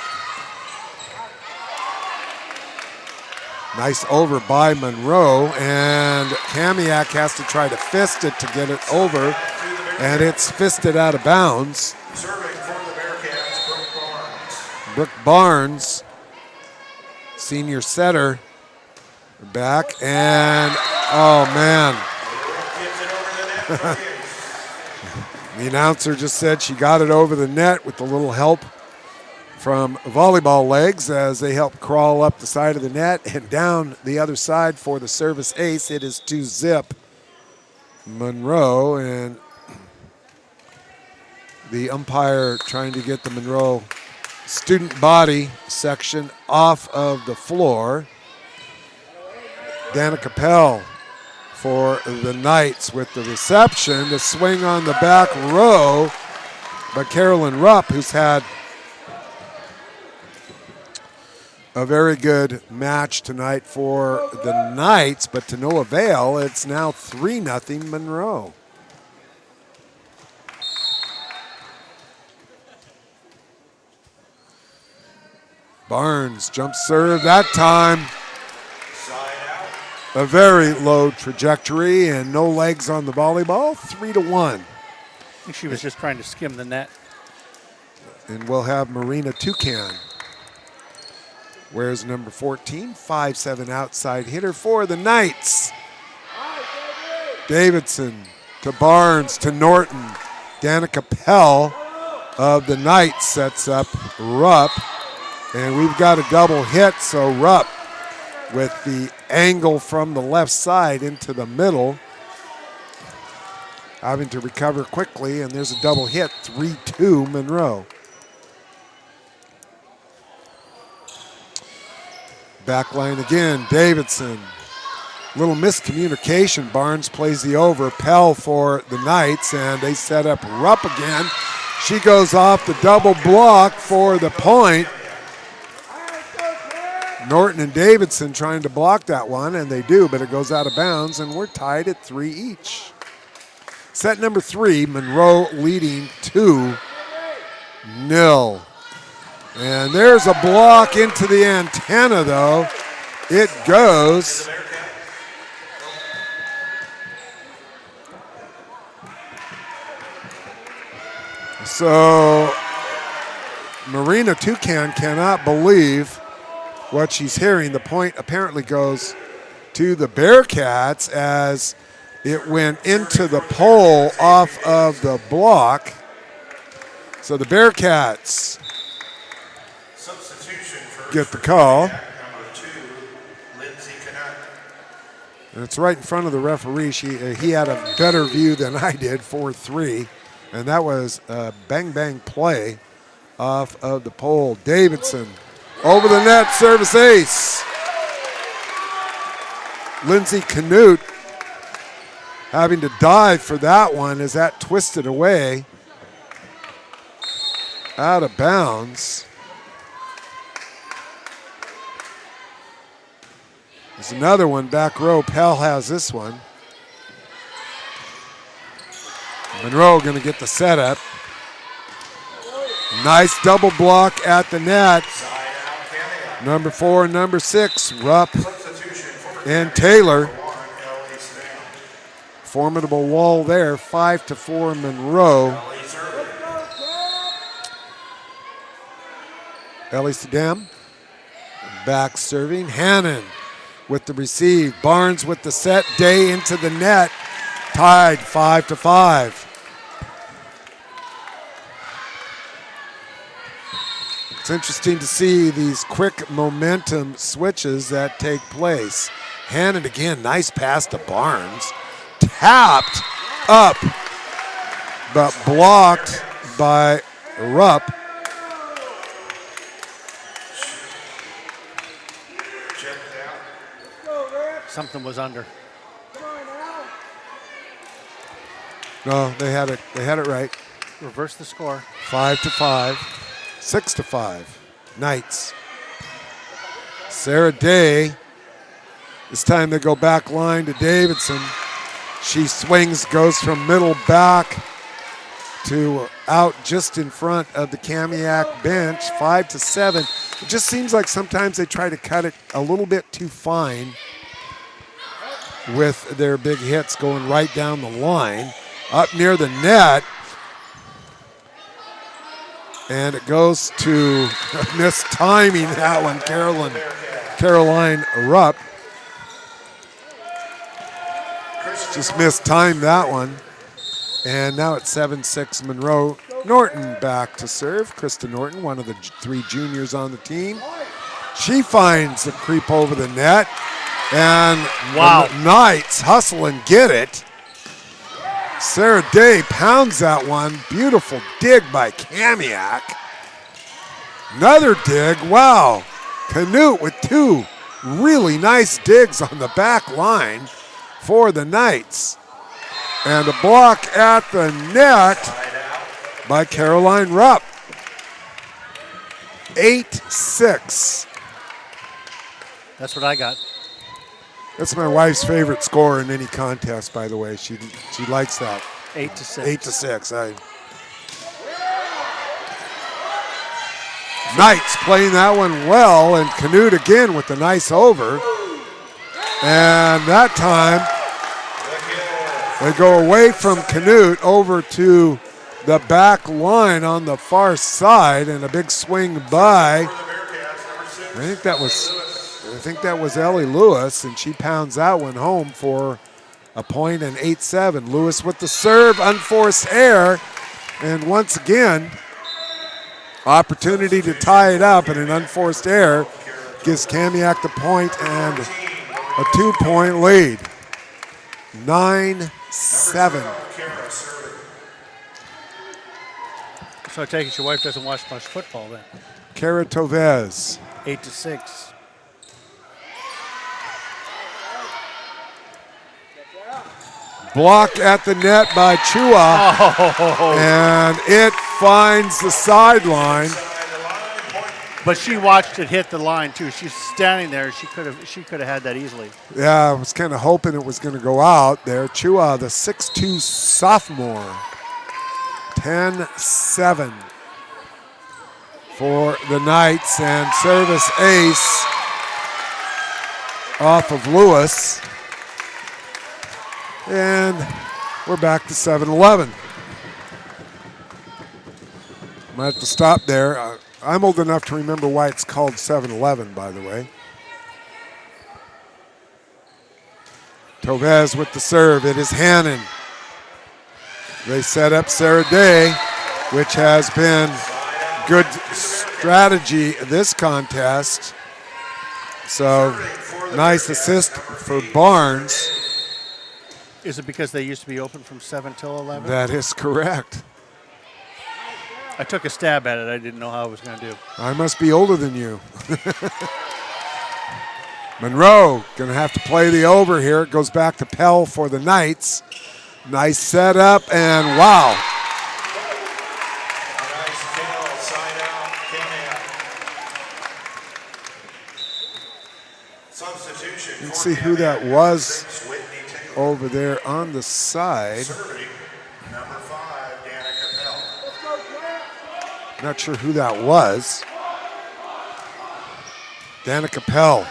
nice over by Monroe. And Kamiak has to try to fist it to get it over. And it's fisted out of bounds. Brooke Barnes, senior setter, back, and oh man. The announcer just said she got it over the net with a little help from volleyball legs as they help crawl up the side of the net and down the other side for the service ace. It is 2-zip Monroe, and the umpire trying to get the Monroe student body section off of the floor. Dana Capel for the Knights with the reception. The swing on the back row by Carolyn Rupp, who's had a very good match tonight for the Knights, but to no avail. It's now 3-0 Monroe. Barnes jump serve that time. A very low trajectory and no legs on the volleyball, 3-1. I think she was just trying to skim the net. And we'll have Marina Toucan. Where's number 14, 5'7" outside hitter for the Knights. Davidson to Barnes to Norton. Danica Pell of the Knights sets up Rupp. And we've got a double hit, so Rupp with the angle from the left side into the middle, having to recover quickly, and there's a double hit, 3-2 Monroe. Back line again, Davidson. Little miscommunication. Barnes plays the over. Pell for the Knights, and they set up Rupp again. She goes off the double block for the point. Norton and Davidson trying to block that one, and they do, but it goes out of bounds, and we're tied at 3 each. Set number 3, Monroe leading 2-0. And there's a block into the antenna, though. It goes. So Marina Toucan cannot believe what she's hearing. The point apparently goes to the Bearcats as it went into the pole off of the block. So the Bearcats get the call. And it's right in front of the referee. He had a better view than I did, 4-3. And that was a bang-bang play off of the pole. Davidson over the net, service ace. Lindsay Canute having to dive for that one as that twisted away out of bounds. There's another one, back row. Pell has this one. Monroe going to get the setup. Nice double block at the net. Number 4 and number 6, Rupp and Taylor. Formidable wall there, 5-4 Monroe. Ellie Sedam back serving. Hannon with the receive. Barnes with the set. Day into the net. Tied 5-5. It's interesting to see these quick momentum switches that take place. Hannon again, nice pass to Barnes. Tapped up, but blocked by Rupp. Something was under. No, they had it right. Reverse the score. 5-5, 6-5. Knights. Sarah Day. This time they go back line to Davidson. She swings, goes from middle back to out just in front of the Kamiak bench, 5-7. It just seems like sometimes they try to cut it a little bit too fine with their big hits going right down the line. Up near the net. And it goes to mistiming that one, Caroline Rupp. Just mistimed that one. And now it's 7-6 Monroe. Norton back to serve. Krista Norton, one of the 3 juniors on the team. She finds the creep over the net. And wow. The Knights hustle and get it. Sarah Day pounds that one. Beautiful dig by Kamiak. Another dig. Wow. Canute with 2 really nice digs on the back line for the Knights. And a block at the net by Caroline Rupp. 8-6. That's what I got. That's my wife's favorite score in any contest, by the way. She likes that. 8-6. 8-6. Knights playing that one well, and Canute again with the nice over. And that time, they go away from Canute over to the back line on the far side, and a big swing by. I think that was Ellie Lewis, and she pounds that one home for a point and 8-7. Lewis with the serve, unforced error, and once again, opportunity to tie it up, and an unforced error gives Kamiak the point and a 2-point lead. 9-7. So I take it your wife doesn't watch much football then. Kara Tovez. 8-6. Block at the net by Chua, and it finds the sideline. But she watched it hit the line too. She's standing there. She could have had that easily. Yeah, I was kind of hoping it was going to go out there. Chua, the 6'2 sophomore. 10-7 for the Knights, and service ace off of Lewis. And we're back to 7-11. Might have to stop there. I'm old enough to remember why it's called 7-11, by the way. Tovez with the serve. It is Hannon. They set up Sarah Day, which has been good strategy this contest. So nice assist for Barnes. Is it because they used to be open from 7 till 11? That is correct. I took a stab at it. I didn't know how I was going to do. I must be older than you. Monroe going to have to play the over here. It goes back to Pell for the Knights. Nice setup, and wow. Let's see who that was over there on the side. Not sure who that was. Danica Pell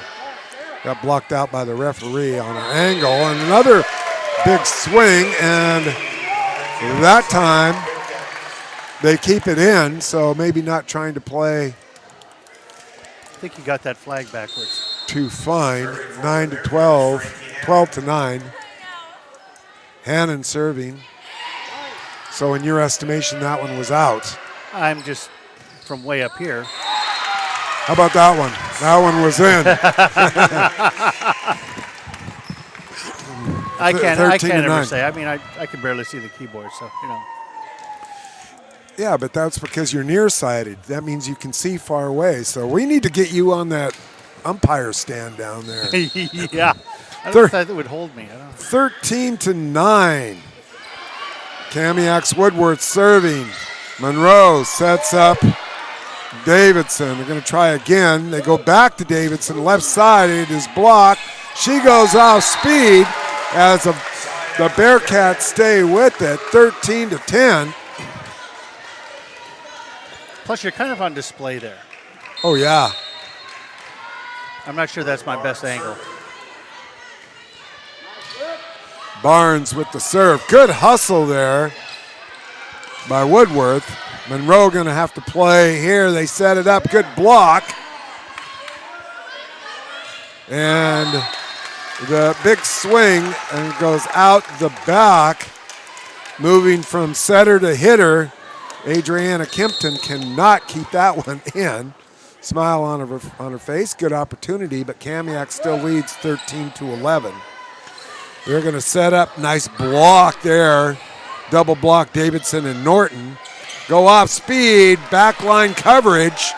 got blocked out by the referee on an angle, and another big swing, and that time they keep it in, so maybe not trying to play. I think he got that flag backwards. Too fine. 9-12, 12-9. Hannon serving. So in your estimation, that one was out. I'm just from way up here. How about that one? That one was in. I can't ever say. I mean, I can barely see the keyboard, so, you know. Yeah, but that's because you're nearsighted. That means you can see far away. So we need to get you on that umpire stand down there. Yeah. I don't know if that would hold me. I don't know. 13-9. Kamiak's Woodworth serving. Monroe sets up Davidson. They're going to try again. They go back to Davidson. Left side, it is blocked. She goes off speed as the Bearcats stay with it. 13-10. Plus, you're kind of on display there. Oh, yeah. I'm not sure that's my best angle. Barnes with the serve. Good hustle there by Woodworth. Monroe going to have to play here. They set it up. Good block. And the big swing, and it goes out the back. Moving from setter to hitter. Adriana Kempton cannot keep that one in. Smile on her face. Good opportunity, but Kamiak still leads 13-11. They're going to set up. Nice block there. Double block Davidson and Norton. Go off speed. Backline coverage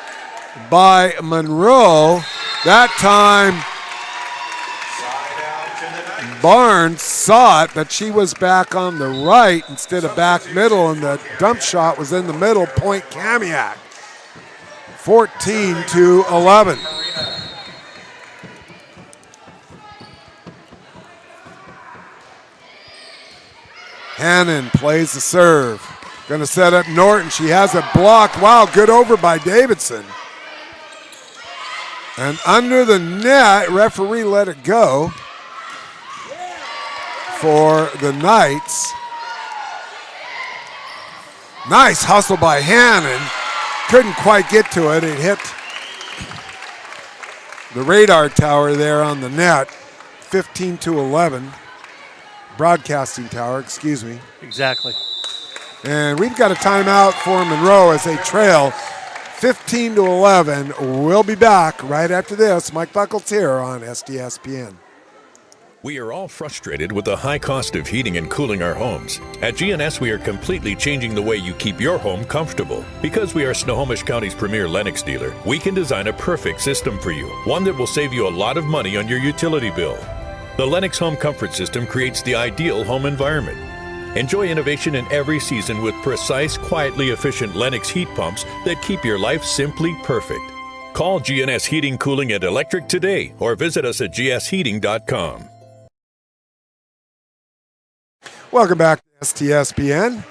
by Monroe. That time Barnes saw it, but she was back on the right instead of back middle, and the dump shot was in the middle. Point Kamiak. 14-11. Hannon plays the serve. Going to set up Norton. She has it blocked. Wow, good over by Davidson. And under the net, referee let it go for the Knights. Nice hustle by Hannon. Couldn't quite get to it. It hit the radar tower there on the net. 15-11. Broadcasting tower, excuse me. Exactly. And we've got a timeout for Monroe as they trail 15-11. We'll be back right after this. Mike Buckholtz here on STSPN. We are all frustrated with the high cost of heating and cooling our homes. At GNS, we are completely changing the way you keep your home comfortable. Because we are Snohomish County's premier Lennox dealer, we can design a perfect system for you, one that will save you a lot of money on your utility bill. The Lennox Home Comfort System creates the ideal home environment. Enjoy innovation in every season with precise, quietly efficient Lennox heat pumps that keep your life simply perfect. Call GNS Heating, Cooling, and Electric today or visit us at gsheating.com. Welcome back to STSPN.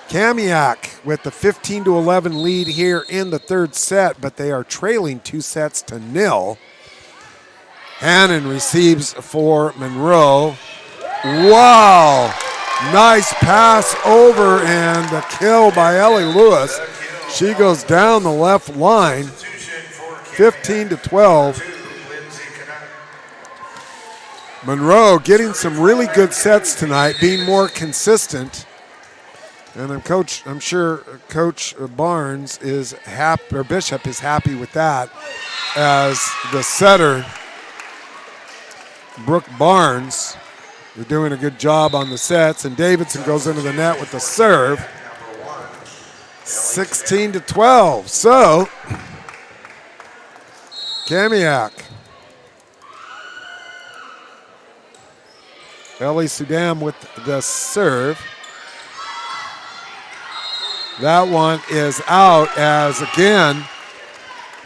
Kamiak with the 15-11 lead here in the third set, but they are trailing 2-0. Hannon receives for Monroe. Wow! Nice pass over and the kill by Ellie Lewis. She goes down the left line. 15-12. Monroe getting some really good sets tonight, being more consistent. And I'm sure Coach Barnes is happy, or Bishop is happy with that, as the setter, Brooke Barnes, is doing a good job on the sets, and Davidson goes into the net with the serve. 16-12. So, Kamiak. Ellie Sudam with the serve. That one is out as, again,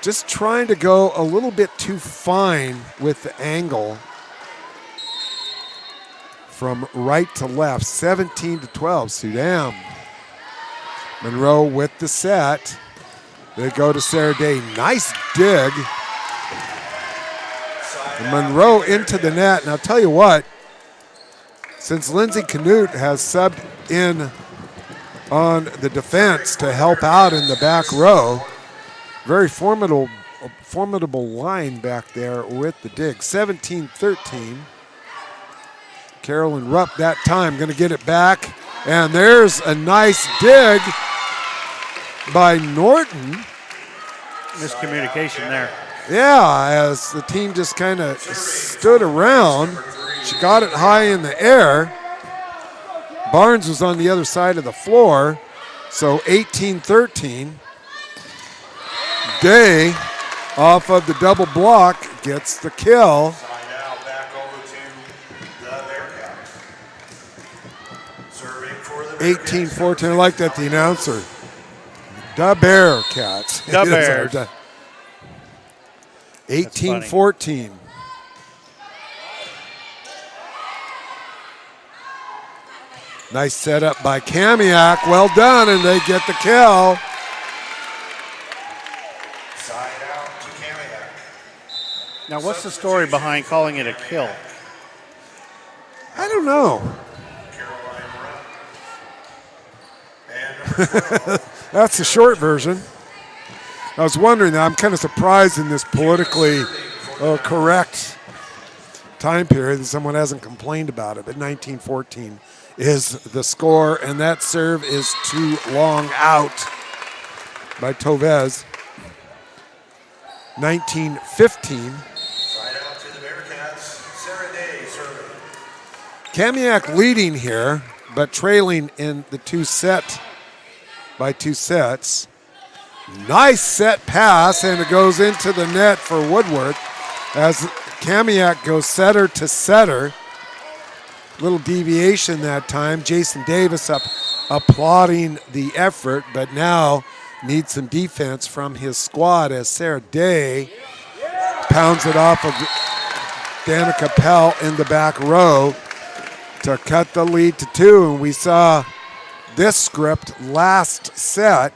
just trying to go a little bit too fine with the angle from right to left. 17-12, Sudam. Monroe with the set. They go to Sarah Day. Nice dig. And Monroe into the net. And I'll tell you what, since Lindsay Canute has subbed in on the defense to help out in the back row, very formidable line back there with the dig. 17-13. Carolyn Rupp that time going to get it back. And there's a nice dig by Norton. Miscommunication there. Yeah, as the team just kind of stood around. She got it high in the air. Barnes was on the other side of the floor. So 18-13. Day, off of the double block, gets the kill. Now back over to the Bearcats. Serving for the Bearcats. 18-14. I like that, the announcer. The Bearcats. The Bears. 18-14. Nice setup by Kamiak. Well done, and they get the kill. Side out to Kamiak. Now, what's the story behind calling it a kill? I don't know. Caroline Rupp. And number 12. That's the short version. I was wondering that. I'm kind of surprised in this politically correct time period that someone hasn't complained about it. But 19-14 is the score, and that serve is too long out by Tovez. 19-15. Side out to the Bearcats. Sarah Day serving. Kamiak leading here, but trailing in the by two sets. Nice set pass, and it goes into the net for Woodward as Kamiak goes setter to setter. Little deviation that time. Jason Davis up applauding the effort, but now needs some defense from his squad as Sarah Day pounds it off of Danica Pell in the back row. to cut the lead to 2. And we saw this script last set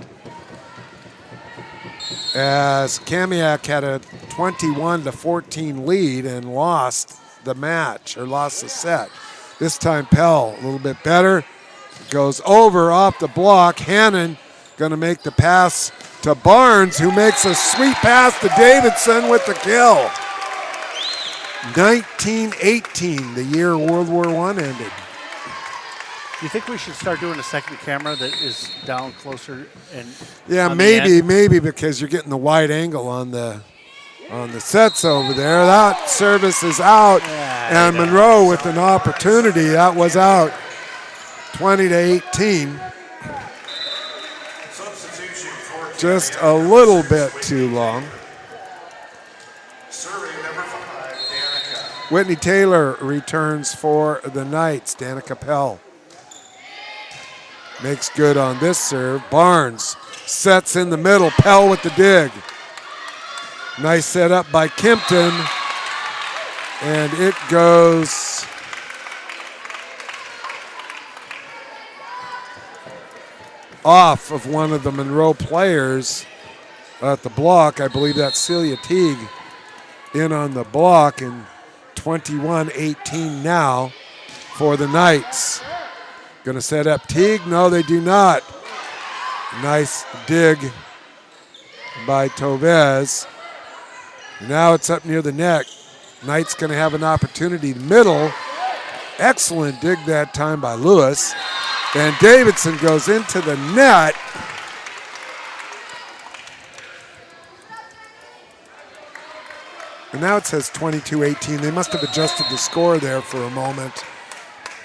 as Kamiak had a 21-14 lead and lost the match, or lost the set. This time Pell a little bit better. Goes over off the block. Hannon going to make the pass to Barnes, who makes a sweet pass to Davidson with the kill. 1918, the year World War I ended. Do you think we should start doing a second camera that is down closer? And yeah, maybe because you're getting the wide angle on the sets over there. That service is out, and Monroe with an opportunity. That was out, 20-18. Just a little bit too long. Serving number 5, Danica. Whitney Taylor returns for the Knights. Danica Pell makes good on this serve. Barnes sets in the middle. Pell with the dig. Nice setup by Kimpton. And it goes off of one of the Monroe players at the block. I believe that's Celia Teague in on the block, and 21-18 now for the Knights. Going to set up Teague. No, they do not. Nice dig by Tovez. Now it's up near the neck. Knights going to have an opportunity. Middle. Excellent dig that time by Lewis. And Davidson goes into the net. And now it says 22-18. They must have adjusted the score there for a moment.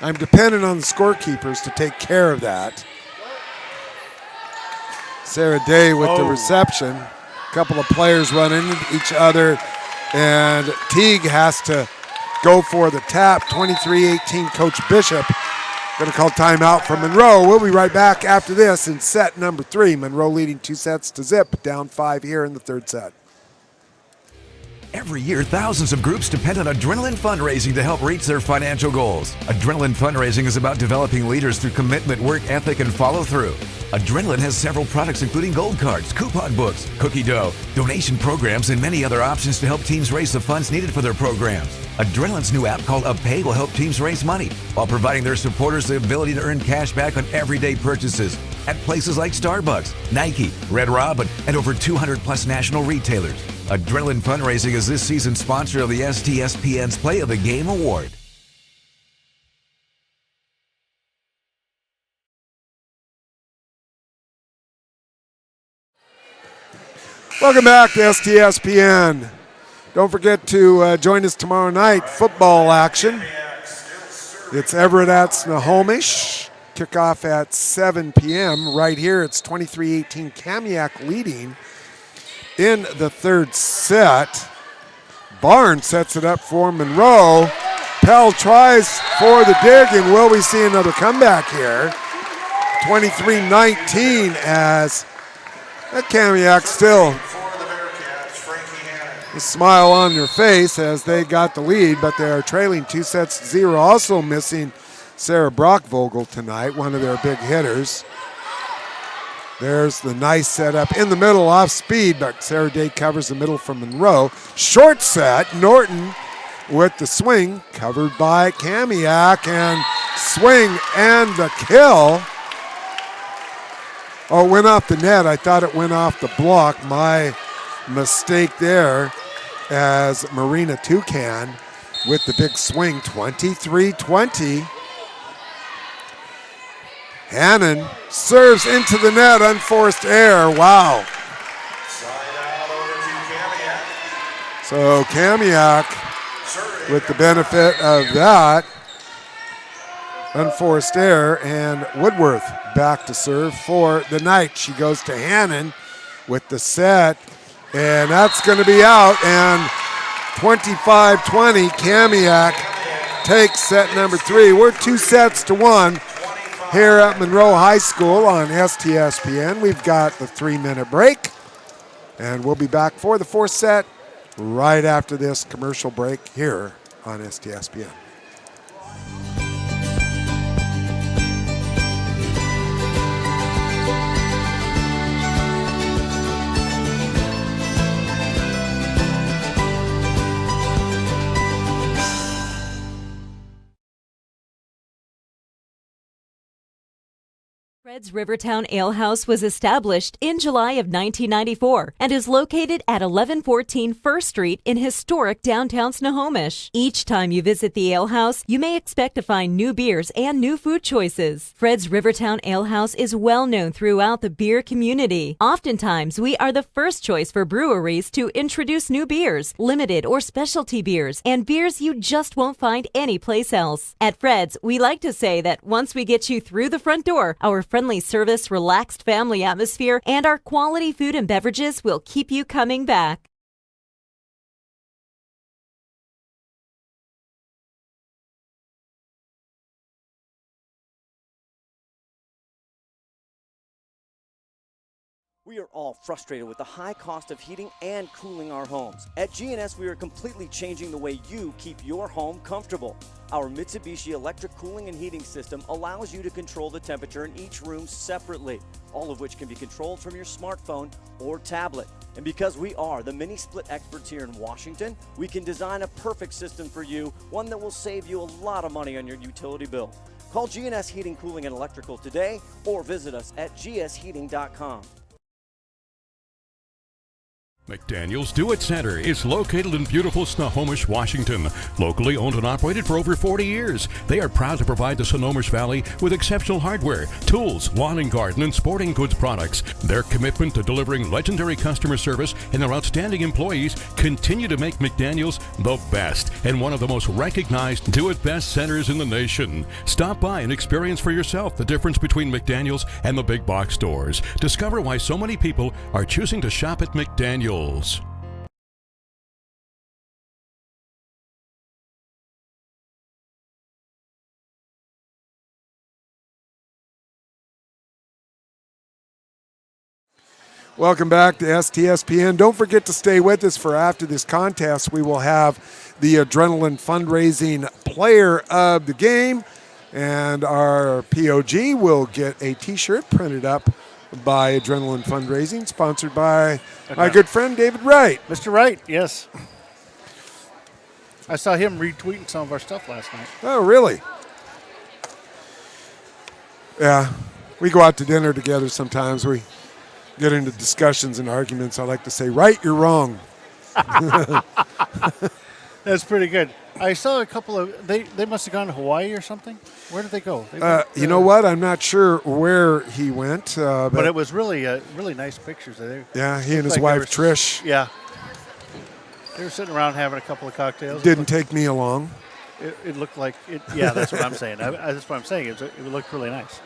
I'm dependent on the scorekeepers to take care of that. Sarah Day with the reception. A couple of players run into each other, and Teague has to go for the tap. 23-18, Coach Bishop going to call timeout for Monroe. We'll be right back after this in set number 3. Monroe leading 2-0, down 5 here in the third set. Every year, thousands of groups depend on Adrenaline Fundraising to help reach their financial goals. Adrenaline Fundraising is about developing leaders through commitment, work ethic, and follow-through. Adrenaline has several products including gold cards, coupon books, cookie dough, donation programs, and many other options to help teams raise the funds needed for their programs. Adrenaline's new app called UpPay will help teams raise money while providing their supporters the ability to earn cash back on everyday purchases at places like Starbucks, Nike, Red Robin, and over 200+ national retailers. Adrenaline Fundraising is this season's sponsor of the STSPN's Play of the Game Award. Welcome back to STSPN. Don't forget to join us tomorrow night, football action. It's Everett at Snohomish. Kickoff at 7 p.m. right here. It's 23-18, Kamiak leading in the third set. Barnes sets it up for Monroe. Pell tries for the dig, and will we see another comeback here? 23-19 as Kamiak still a smile on your face as they got the lead, but they are trailing 2-0. Also missing Sarah Brockvogel tonight, one of their big hitters. There's the nice setup in the middle off speed, but Sarah Day covers the middle from Monroe. Short set, Norton with the swing, covered by Kamiak, and swing and the kill. Oh, it went off the net. I thought it went off the block. My mistake there, as Marina Toucan with the big swing, 23-20. Hannon serves into the net, unforced error. Wow. So Kamiak with the benefit of that unforced error, and Woodworth back to serve for the Knights. She goes to Hannon with the set, and that's going to be out, and 25-20, Kamiak takes set number 3. We're 2-1 here at Monroe High School on STSPN. We've got the 3-minute break, and we'll be back for the fourth set right after this commercial break here on STSPN. Fred's Rivertown Ale House was established in July of 1994 and is located at 1114 First Street in historic downtown Snohomish. Each time you visit the ale house, you may expect to find new beers and new food choices. Fred's Rivertown Ale House is well known throughout the beer community. Oftentimes, we are the first choice for breweries to introduce new beers, limited or specialty beers, and beers you just won't find anyplace else. At Fred's, we like to say that once we get you through the front door, our friendly service, relaxed family atmosphere, and our quality food and beverages will keep you coming back. We are all frustrated with the high cost of heating and cooling our homes. At GNS, we are completely changing the way you keep your home comfortable. Our Mitsubishi electric cooling and heating system allows you to control the temperature in each room separately, all of which can be controlled from your smartphone or tablet. And because we are the mini split experts here in Washington, we can design a perfect system for you, one that will save you a lot of money on your utility bill. Call GNS Heating, Cooling, and Electrical today or visit us at gsheating.com. Mcdaniel Stewart Center is located in beautiful Snohomish, Washington. Locally owned and operated for over 40 years, they are proud to provide the Snohomish Valley with exceptional hardware, tools, lawn and garden, and sporting goods products. Their commitment to delivering legendary customer service and their outstanding employees continue to make McDaniel's the best and one of the most recognized do-it-best centers in the nation. Stop by and experience for yourself the difference between McDaniel's and the big box stores. Discover why so many people are choosing to shop at McDaniel's. Welcome back to STSPN. Don't forget to stay with us for after this contest. We will have the Adrenaline Fundraising Player of the Game, and our POG will get a T-shirt printed up by Adrenaline Fundraising, sponsored by my good friend David Wright. Mr. Wright, yes. I saw him retweeting some of our stuff last night. Oh, really? Yeah, we go out to dinner together sometimes. We get into discussions and arguments. I like to say, right, you're wrong. That's pretty good. I saw a couple of, they must have gone to Hawaii or something. Where did they go? You know what? I'm not sure where he went. But it was really nice pictures. Yeah, he and his wife, Trish. Yeah. They were sitting around having a couple of cocktails. Didn't take me along. It looked like it. Yeah, that's what I'm saying. That's what I'm saying. It looked really nice.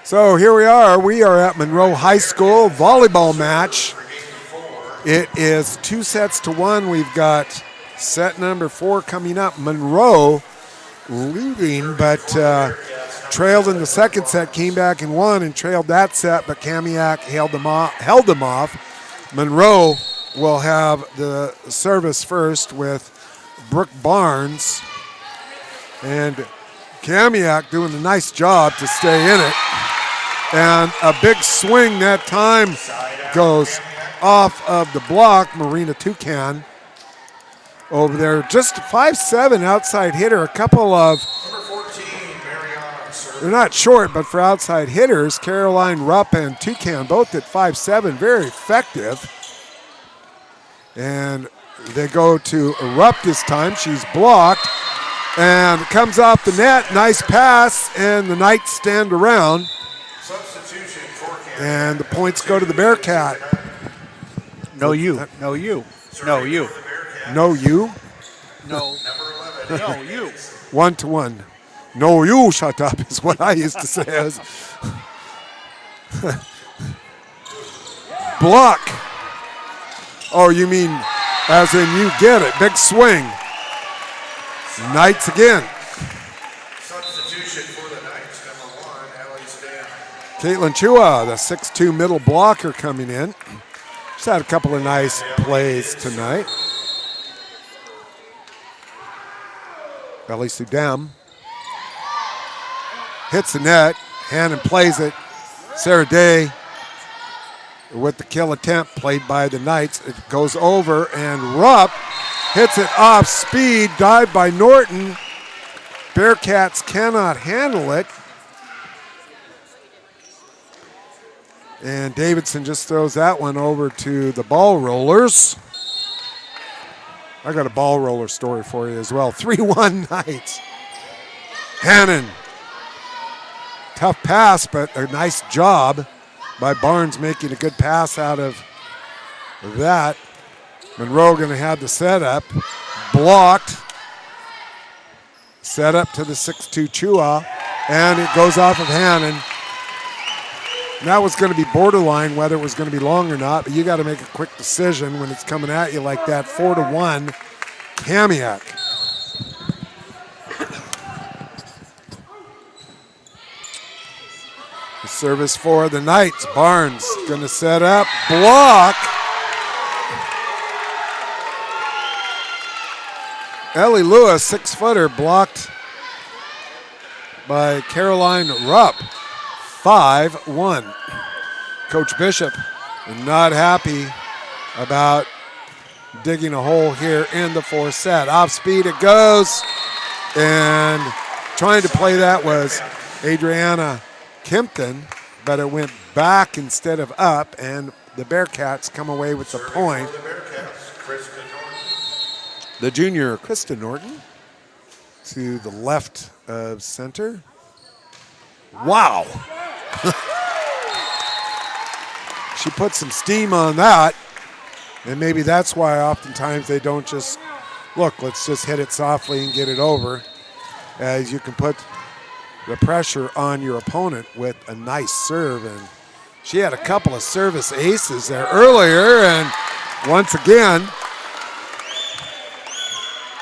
So here we are. We are at Monroe High School volleyball match. It is 2-1. We've got set number 4 coming up. Monroe leading, but trailed in the second set, came back and won and trailed that set, but Kamiak held them off. Monroe will have the service first with Brooke Barnes, and Kamiak doing a nice job to stay in it. And a big swing that time goes off of the block. Marina Toucan over there, just 5'7" outside hitter. A couple of, they're not short, but for outside hitters, Caroline Rupp and Toucan both at 5'7", very effective. And they go to Rupp this time. She's blocked and comes off the net. Nice pass, and the Knights stand around. And the points go to the Bearcat. No, you. No, you. No, you. No, you? No. No, you. 1-1. No, you shut up is what I used to say. Block. Oh, you mean as in you get it. Big swing. Knights again. Substitution for the Knights, number 1, Ellie Stan. Caitlin Chua, the 6'2" middle blocker, coming in. She's had a couple of nice plays tonight. Ellie Sudam hits the net. Hannon plays it. Sarah Day with the kill attempt played by the Knights. It goes over, and Rupp hits it off speed. Dive by Norton. Bearcats cannot handle it. And Davidson just throws that one over to the ball rollers. I got a ball roller story for you as well. 3-1 Knights. Hannon. Tough pass, but a nice job by Barnes making a good pass out of that. Monroe going to have the setup. Blocked. Set up to the 6'2 Chua. And it goes off of Hannon. And that was going to be borderline whether it was going to be long or not, but you got to make a quick decision when it's coming at you like that. 4-1, Kamiak. The service for the Knights. Barnes going to set up, block. Ellie Lewis, 6-footer, blocked by Caroline Rupp. 5-1. Coach Bishop not happy about digging a hole here in the fourth set. Off speed it goes, and trying to play that was Adriana Kempton, but it went back instead of up, and the Bearcats come away with the point. The junior Krista Norton to the left of center. Wow. She put some steam on that, and maybe that's why oftentimes they don't just, look, let's just hit it softly and get it over, as you can put the pressure on your opponent with a nice serve. And she had a couple of service aces there earlier, and once again,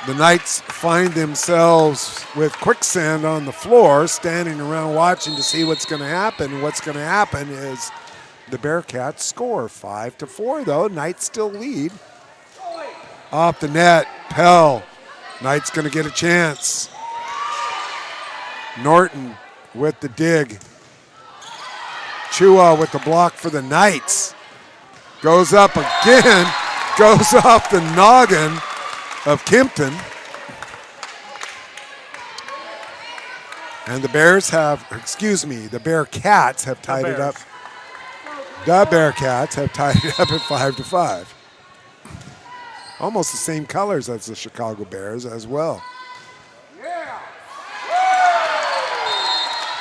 the Knights find themselves with quicksand on the floor, standing around watching to see what's going to happen. What's going to happen is the Bearcats score 5-4, though. Knights still lead. Off the net, Pell. Knights going to get a chance. Norton with the dig. Chua with the block for the Knights. Goes up again. Goes off the noggin of Kempton. And the Bearcats have tied it up. The Bearcats have tied it up at 5-5. Almost the same colors as the Chicago Bears as well.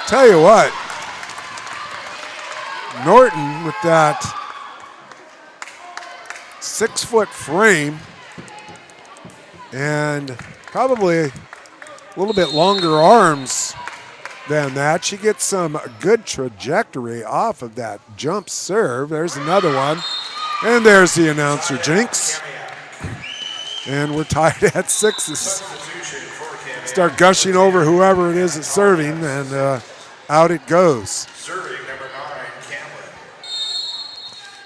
Tell you what, Norton with that 6-foot frame and probably a little bit longer arms than that. She gets some good trajectory off of that jump serve. There's another one. And there's the announcer jinx. And we're tied at 6. Start gushing over whoever it is that's serving, and out it goes. Serving number 9,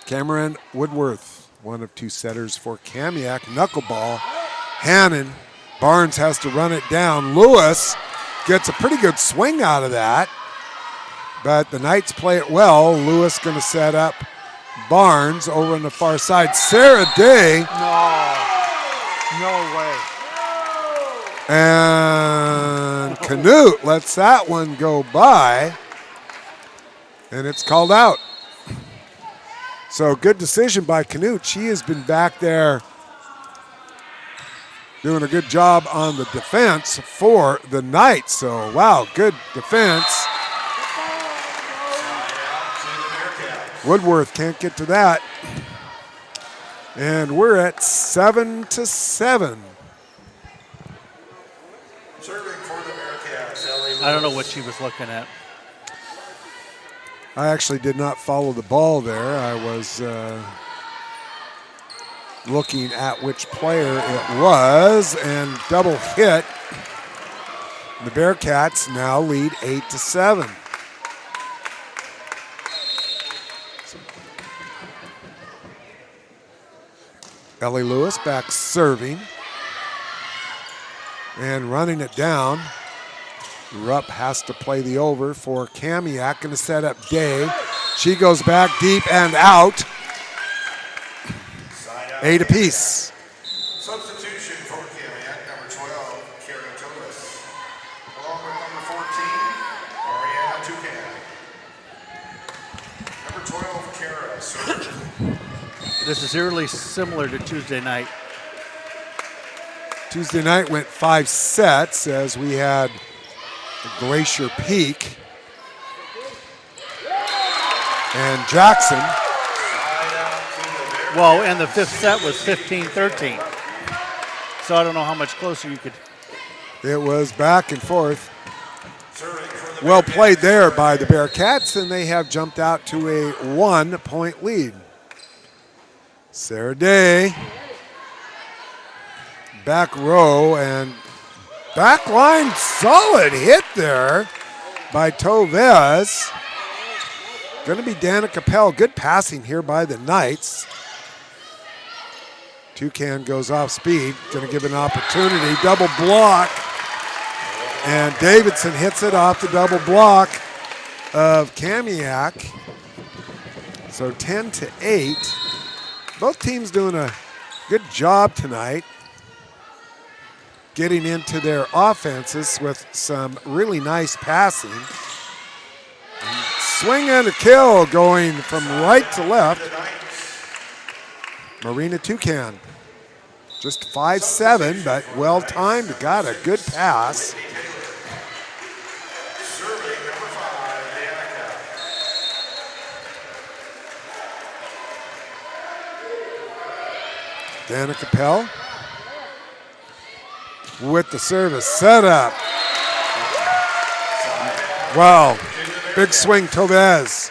Cameron Woodworth, one of two setters for Kamiak. Knuckleball. Hannon. Barnes has to run it down. Lewis gets a pretty good swing out of that, but the Knights play it well. Lewis going to set up Barnes over on the far side. Sarah Day. No way. And Canute lets that one go by, and it's called out. So good decision by Canute. She has been back there doing a good job on the defense for the Knights. So, wow, good defense. Woodworth can't get to that. And we're at 7-7. Serving for the Bearcats, I don't know what she was looking at. I actually did not follow the ball there. I was looking at which player it was, and double hit. The Bearcats now lead 8-7. Ellie Lewis back serving and running it down. Rupp has to play the over for Kamiak. Going to set up Day. She goes back deep and out. 8 apiece. Substitution for Kamiak, number 12, Kara Tolis. Along with number 14, Ariana Toucan. Number Number 12, Kara, serving. This is eerily similar to Tuesday night. Tuesday night went 5 sets as we had Glacier Peak. And Jackson. Well, and the fifth set was 15-13. So I don't know how much closer you could. It was back and forth. Well played there by the Bearcats, and they have jumped out to a 1-point lead. Sarah Day, back row, and back line, solid hit there by Tovez. Going to be Danica Pell. Good passing here by the Knights. Toucan goes off speed. Going to give an opportunity. Double block. And Davidson hits it off the double block of Kamiak. So 10-8. Both teams doing a good job tonight getting into their offenses with some really nice passing. Swing and a kill going from right to left. Marina Toucan, just 5'7", but well-timed, got a good pass. Danica Pell with the service set up. Wow, big swing, Tovez.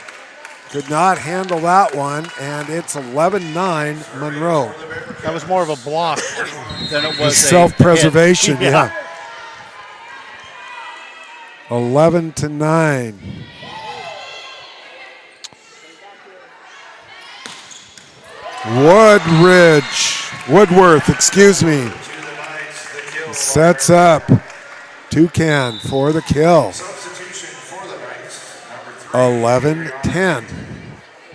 Could not handle that one, and it's 11-9 Monroe. That was more of a block than it was self-preservation, yeah. 11-9. Woodworth, excuse me, sets up Toucan for the kill. 11-10.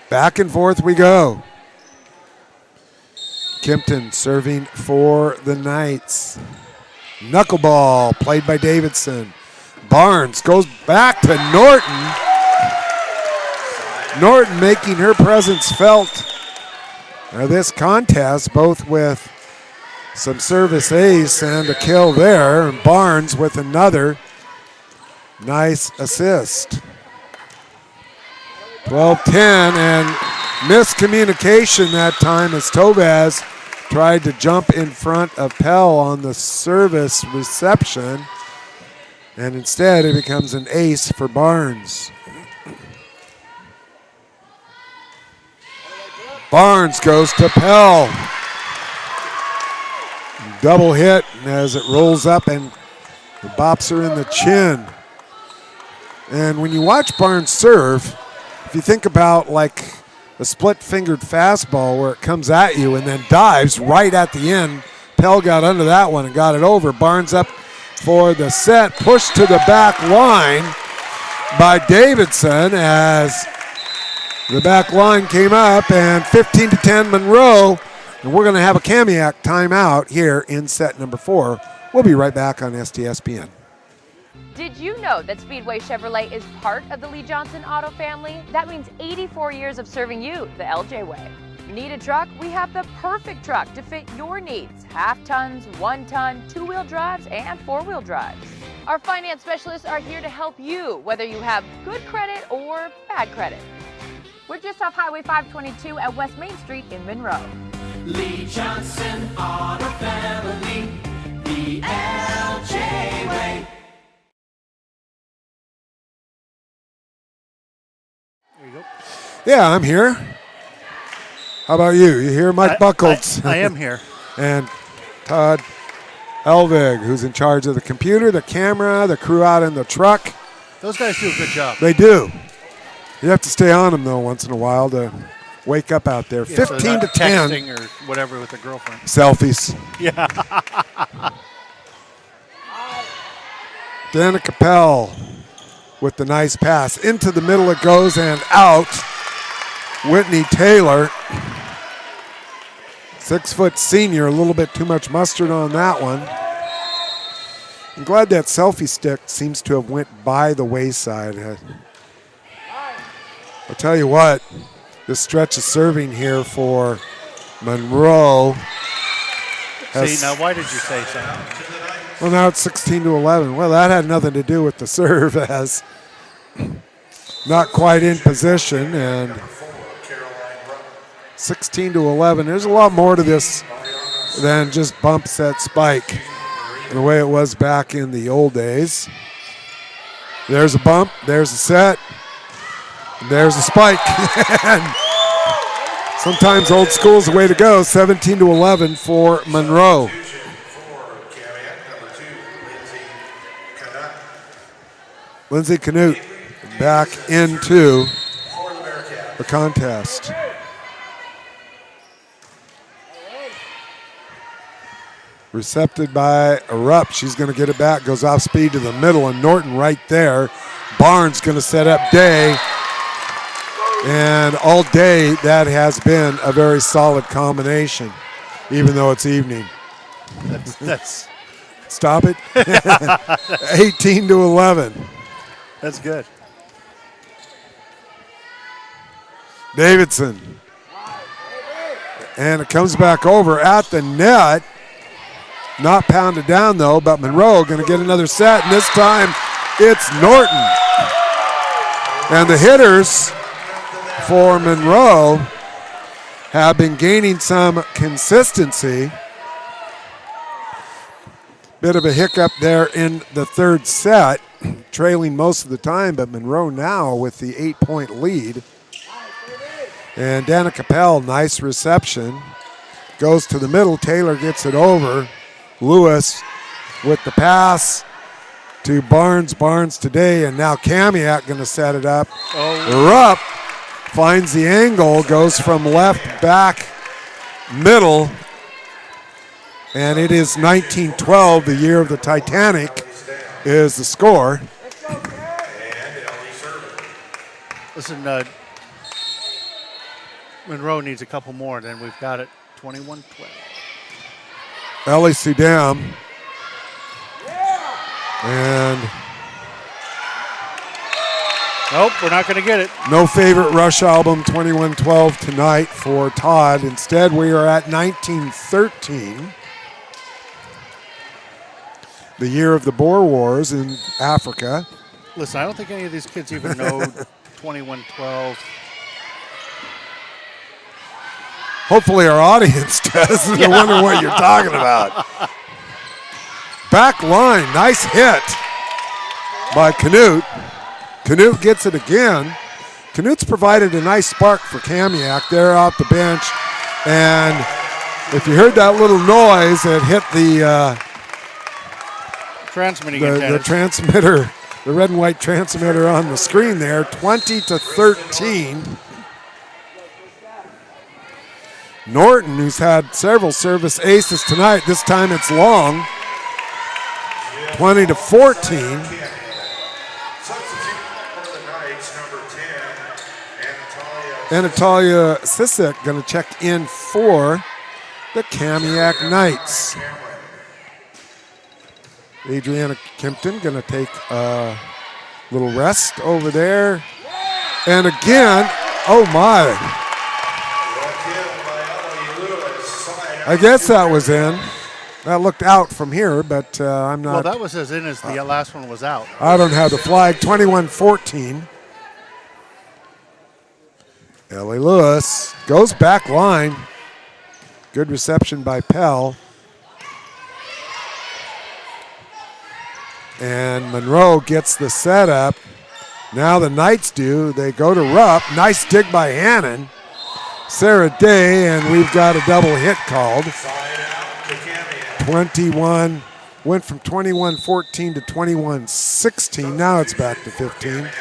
Back and forth we go. Kimpton serving for the Knights. Knuckleball played by Davidson. Barnes goes back to Norton. Norton making her presence felt this contest, both with some service ace and a kill there, and Barnes with another nice assist. 12-10, and miscommunication that time as Tovez tried to jump in front of Pell on the service reception, and instead it becomes an ace for Barnes. Barnes goes to Pell. Double hit as it rolls up and bops her in the chin. And when you watch Barnes serve, if you think about like a split-fingered fastball where it comes at you and then dives right at the end, Pell got under that one and got it over. Barnes up for the set, pushed to the back line by Davidson as the back line came up, and 15-10 Monroe, and we're going to have a Kamiak timeout here in set number 4. We'll be right back on STSPN. Did you know that Speedway Chevrolet is part of the Lee Johnson Auto family? That means 84 years of serving you the LJ way. Need a truck? We have the perfect truck to fit your needs. Half tons, 1 ton, 2-wheel drives, and 4-wheel drives. Our finance specialists are here to help you, whether you have good credit or bad credit. We're just off Highway 522 at West Main Street in Monroe. Lee Johnson Auto Family, the LJ way. There you go. Yeah, I'm here. How about you? You here, Mike Buckholtz? I am here. And Todd Elvig, who's in charge of the computer, the camera, the crew out in the truck. Those guys do a good job. They do. You have to stay on them, though, once in a while to wake up out there. Yeah, 15-10. Texting or whatever with the girlfriend. Selfies. Yeah. Danica Pell with the nice pass. Into the middle it goes and out. Whitney Taylor, 6-foot senior, a little bit too much mustard on that one. I'm glad that selfie stick seems to have went by the wayside. I'll tell you what, this stretch of serving here for Monroe. See, now why did you say so? Well, now it's 16-11. Well, that had nothing to do with the serve, as not quite in position, and 16-11. There's a lot more to this than just bump set spike, the way it was back in the old days. There's a bump, there's a set, there's a spike. And sometimes old school is the way to go. 17-11 for Monroe. Lindsay Canute back into the contest. Recepted by Rupp. She's going to get it back. Goes off speed to the middle, and Norton right there. Barnes going to set up Day. And all day, that has been a very solid combination, even though it's evening. That's Stop it. 18-11. That's good. Davidson. And it comes back over at the net. Not pounded down, though, but Monroe going to get another set, and this time it's Norton. And the hitters for Monroe have been gaining some consistency. Bit of a hiccup there in the third set, trailing most of the time, but Monroe now with the 8-point lead. And Dana Capel, nice reception. Goes to the middle, Taylor gets it over. Lewis with the pass to Barnes. Barnes today, and now Kamiak going to set it up. Rupp finds the angle, goes from left back middle, and it is 1912, the year of the Titanic, is the score. Listen, Monroe needs a couple more, then we've got it 21-12. Ellie Sudam. And nope, we're not going to get it. No favorite Rush album 21-12 tonight for Todd. Instead, we are at 1913, the year of the Boer Wars in Africa. Listen, I don't think any of these kids even know 21-12. Hopefully our audience does. They're wondering what you're talking about. Back line, nice hit by Canute. Canute gets it again. Canute's provided a nice spark for Kamiak there off the bench. And if you heard that little noise, it hit the transmitter, the red and white transmitter on the screen there, 20-13. Norton, who's had several service aces tonight, this time it's long. 20-14. Anatolia Sisek going to check in for the Kamiak Knights. Adriana Kempton going to take a little rest over there. And again, oh my. I guess that was in. That looked out from here, but I'm not. Well, that was as in as the last one was out. I don't have the flag. 21-14. Ellie Lewis goes back line. Good reception by Pell. And Monroe gets the setup. Now the Knights do. They go to Rupp. Nice dig by Hannon. Sarah Day, and we've got a double hit called. 21, went from 21-14 to 21-16. Now it's back to 15. I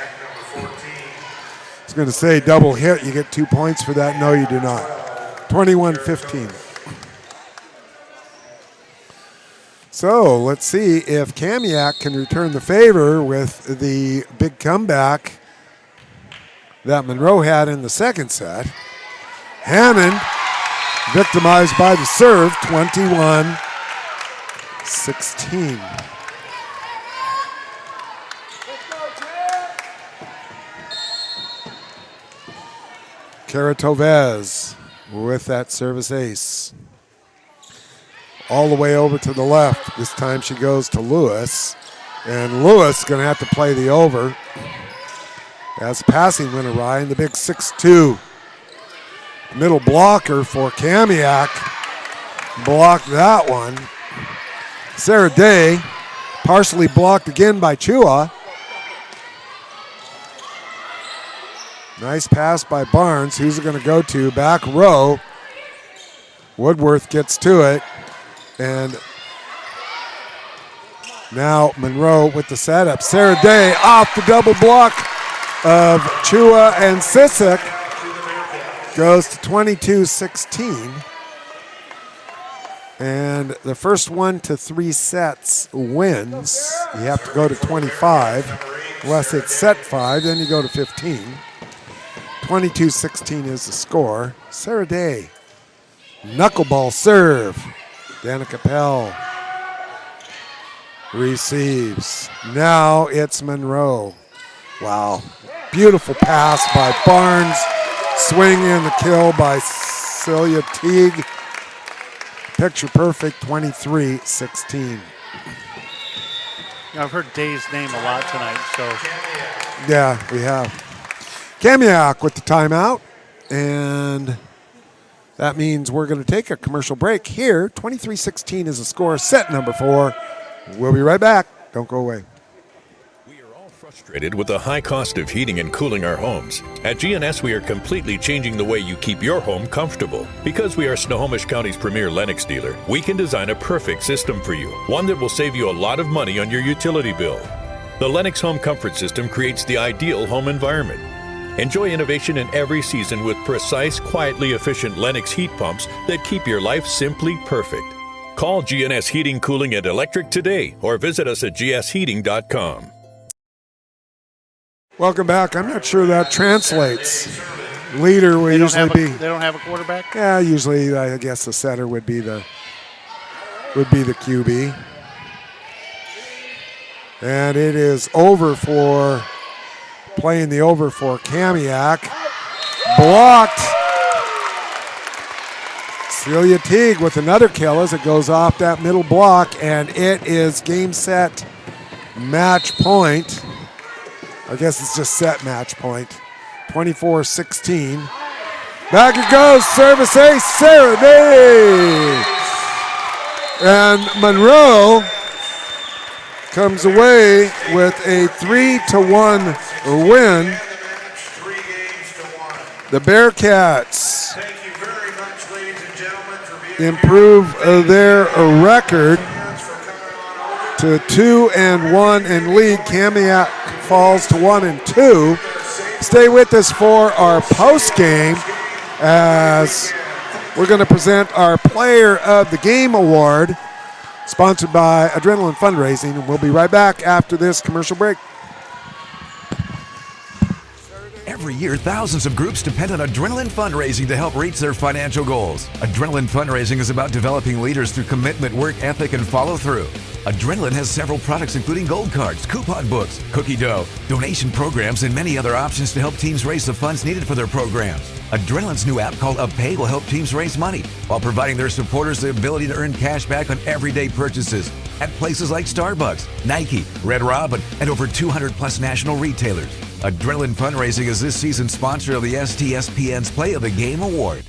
was going to say double hit, you get 2 points for that. No, you do not. 21-15. So let's see if Kamiak can return the favor with the big comeback that Monroe had in the second set. Hannon, victimized by the serve, 21-16. Karatovez with that service ace. All the way over to the left. This time she goes to Lewis. And Lewis is going to have to play the over. As passing went awry, and the big 6'2" middle blocker for Kamiak blocked that one. Sarah Day partially blocked again by Chua. Nice pass by Barnes. Who's it going to go to? Back row. Woodworth gets to it. And now Monroe with the setup. Sarah Day off the double block of Chua and Sisek. Goes to 22-16. And the first 1 to 3 sets wins. You have to go to 25. Unless it's set 5, then you go to 15. 22-16 is the score. Sarah Day. Knuckleball serve. Danica Pell receives. Now it's Monroe. Wow. Beautiful pass by Barnes. Swing and the kill by Celia Teague. Picture perfect, 23-16. I've heard Day's name a lot tonight, so. Yeah, we have. Kamiak with the timeout. And that means we're going to take a commercial break here. 23-16 is the score, set number 4. We'll be right back. Don't go away. We are all frustrated with the high cost of heating and cooling our homes. At GNS, we are completely changing the way you keep your home comfortable. Because we are Snohomish County's premier Lennox dealer, we can design a perfect system for you, one that will save you a lot of money on your utility bill. The Lennox Home Comfort System creates the ideal home environment. Enjoy innovation in every season with precise, quietly efficient Lennox heat pumps that keep your life simply perfect. Call GNS Heating, Cooling, and Electric today or visit us at gsheating.com. Welcome back. I'm not sure that translates. Leader will usually be. They don't have a quarterback? Yeah, usually I guess the center would be the QB. And it is over for playing the over for Kamiak. Blocked. Celia Teague with another kill as it goes off that middle block, and it is game set match point. I guess it's just set match point. 24-16. Back it goes, service ace, Sarah Day. And Monroe comes away with a 3-1 win. The Bearcats improve their record to 2-1 in league. Kamiak falls to 1-2. Stay with us for our post game as we're going to present our Player of the Game award, sponsored by Adrenaline Fundraising, and we'll be right back after this commercial break. Every year, thousands of groups depend on Adrenaline Fundraising to help reach their financial goals. Adrenaline Fundraising is about developing leaders through commitment, work ethic, and follow-through. Adrenaline has several products including gold cards, coupon books, cookie dough, donation programs, and many other options to help teams raise the funds needed for their programs. Adrenaline's new app called UpPay will help teams raise money while providing their supporters the ability to earn cash back on everyday purchases at places like Starbucks, Nike, Red Robin, and over 200+ national retailers. Adrenaline Fundraising is this season's sponsor of the STSPN's Play of the Game award.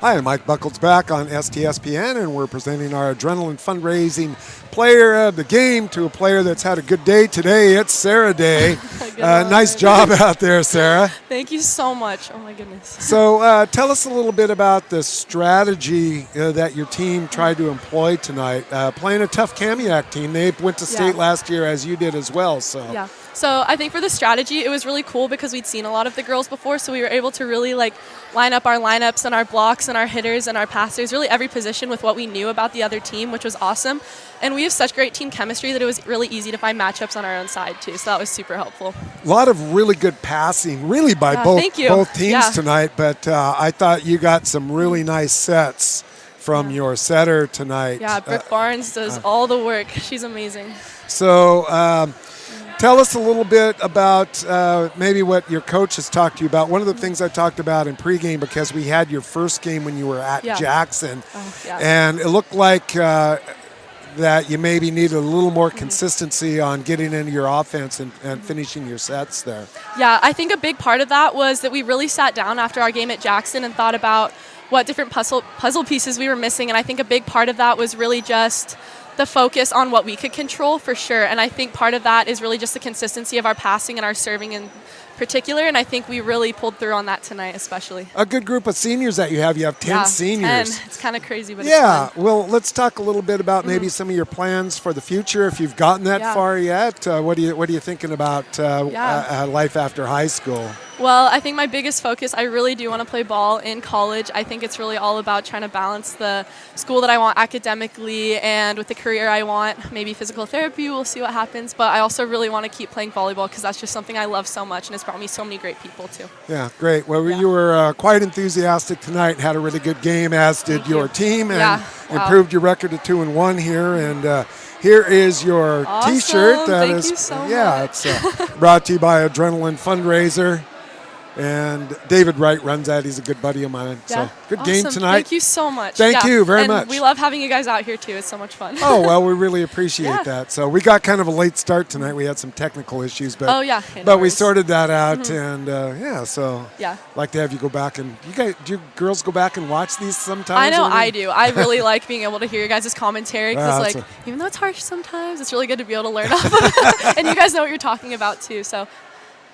Hi, I'm Mike Buckholtz back on STSPN, and we're presenting our Adrenaline Fundraising Player of the Game to a player that's had a good day today. It's Sarah Day. Nice job out there, Sarah. Thank you so much. Oh, my goodness. So tell us a little bit about the strategy that your team tried to employ tonight. Playing a tough Kamiak team. They went to state last year, as you did as well. Yeah. So I think for the strategy, it was really cool because we'd seen a lot of the girls before, so we were able to really line up our lineups and our blocks and our hitters and our passers, really every position with what we knew about the other team, which was awesome. And we have such great team chemistry that it was really easy to find matchups on our own side too, so that was super helpful. A lot of really good passing, really by both teams tonight, but I thought you got some really nice sets from your setter tonight. Yeah, Brooke Barnes does all the work. She's amazing. So tell us a little bit about maybe what your coach has talked to you about. One of the things I talked about in pregame, because we had your first game when you were at Jackson, and it looked like that you maybe needed a little more consistency on getting into your offense and finishing your sets there. Yeah, I think a big part of that was that we really sat down after our game at Jackson and thought about what different puzzle pieces we were missing, and I think a big part of that was really just the focus on what we could control for sure. And I think part of that is really just the consistency of our passing and our serving in particular. And I think we really pulled through on that tonight, especially. A good group of seniors that you have. You have 10 seniors. 10. It's kind of crazy, but it's fun. Well, let's talk a little bit about maybe some of your plans for the future. If you've gotten that far yet, what are you thinking about life after high school? Well, I think my biggest focus, I really do want to play ball in college. I think it's really all about trying to balance the school that I want academically and with the career I want. Maybe physical therapy, we'll see what happens. But I also really want to keep playing volleyball because that's just something I love so much, and it's brought me so many great people too. Yeah, great. Well, you were quite enthusiastic tonight, had a really good game, as did your team, and improved your record to 2-1 here. And here is your T-shirt. Thank you so much. It's brought to you by Adrenaline Fundraiser. And David Wright runs that. He's a good buddy of mine. So good game tonight. Thank you so much. Thank you very much. We love having you guys out here too. It's so much fun. Oh, well, we really appreciate that. So we got kind of a late start tonight. We had some technical issues, but we sorted that out. And like to have you go back and do you girls go back and watch these sometimes? I know I do. I really like being able to hear your guys' commentary because even though it's harsh sometimes, it's really good to be able to learn off of it. And you guys know what you're talking about too. So.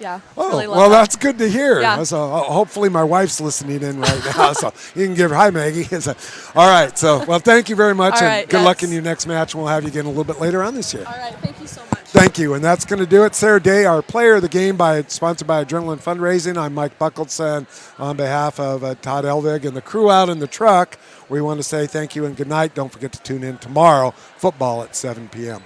Yeah. Really love that. That's good to hear. Yeah. So hopefully my wife's listening in right now. So you can give her, hi, Maggie. All right. So, thank you very much. And good luck in your next match. We'll have you again a little bit later on this year. All right. Thank you so much. Thank you. And that's going to do it. Sarah Day, our player of the game, sponsored by Adrenaline Fundraising. I'm Mike Buckholtz, and on behalf of Todd Elvig and the crew out in the truck, we want to say thank you and good night. Don't forget to tune in tomorrow, football at 7 p.m.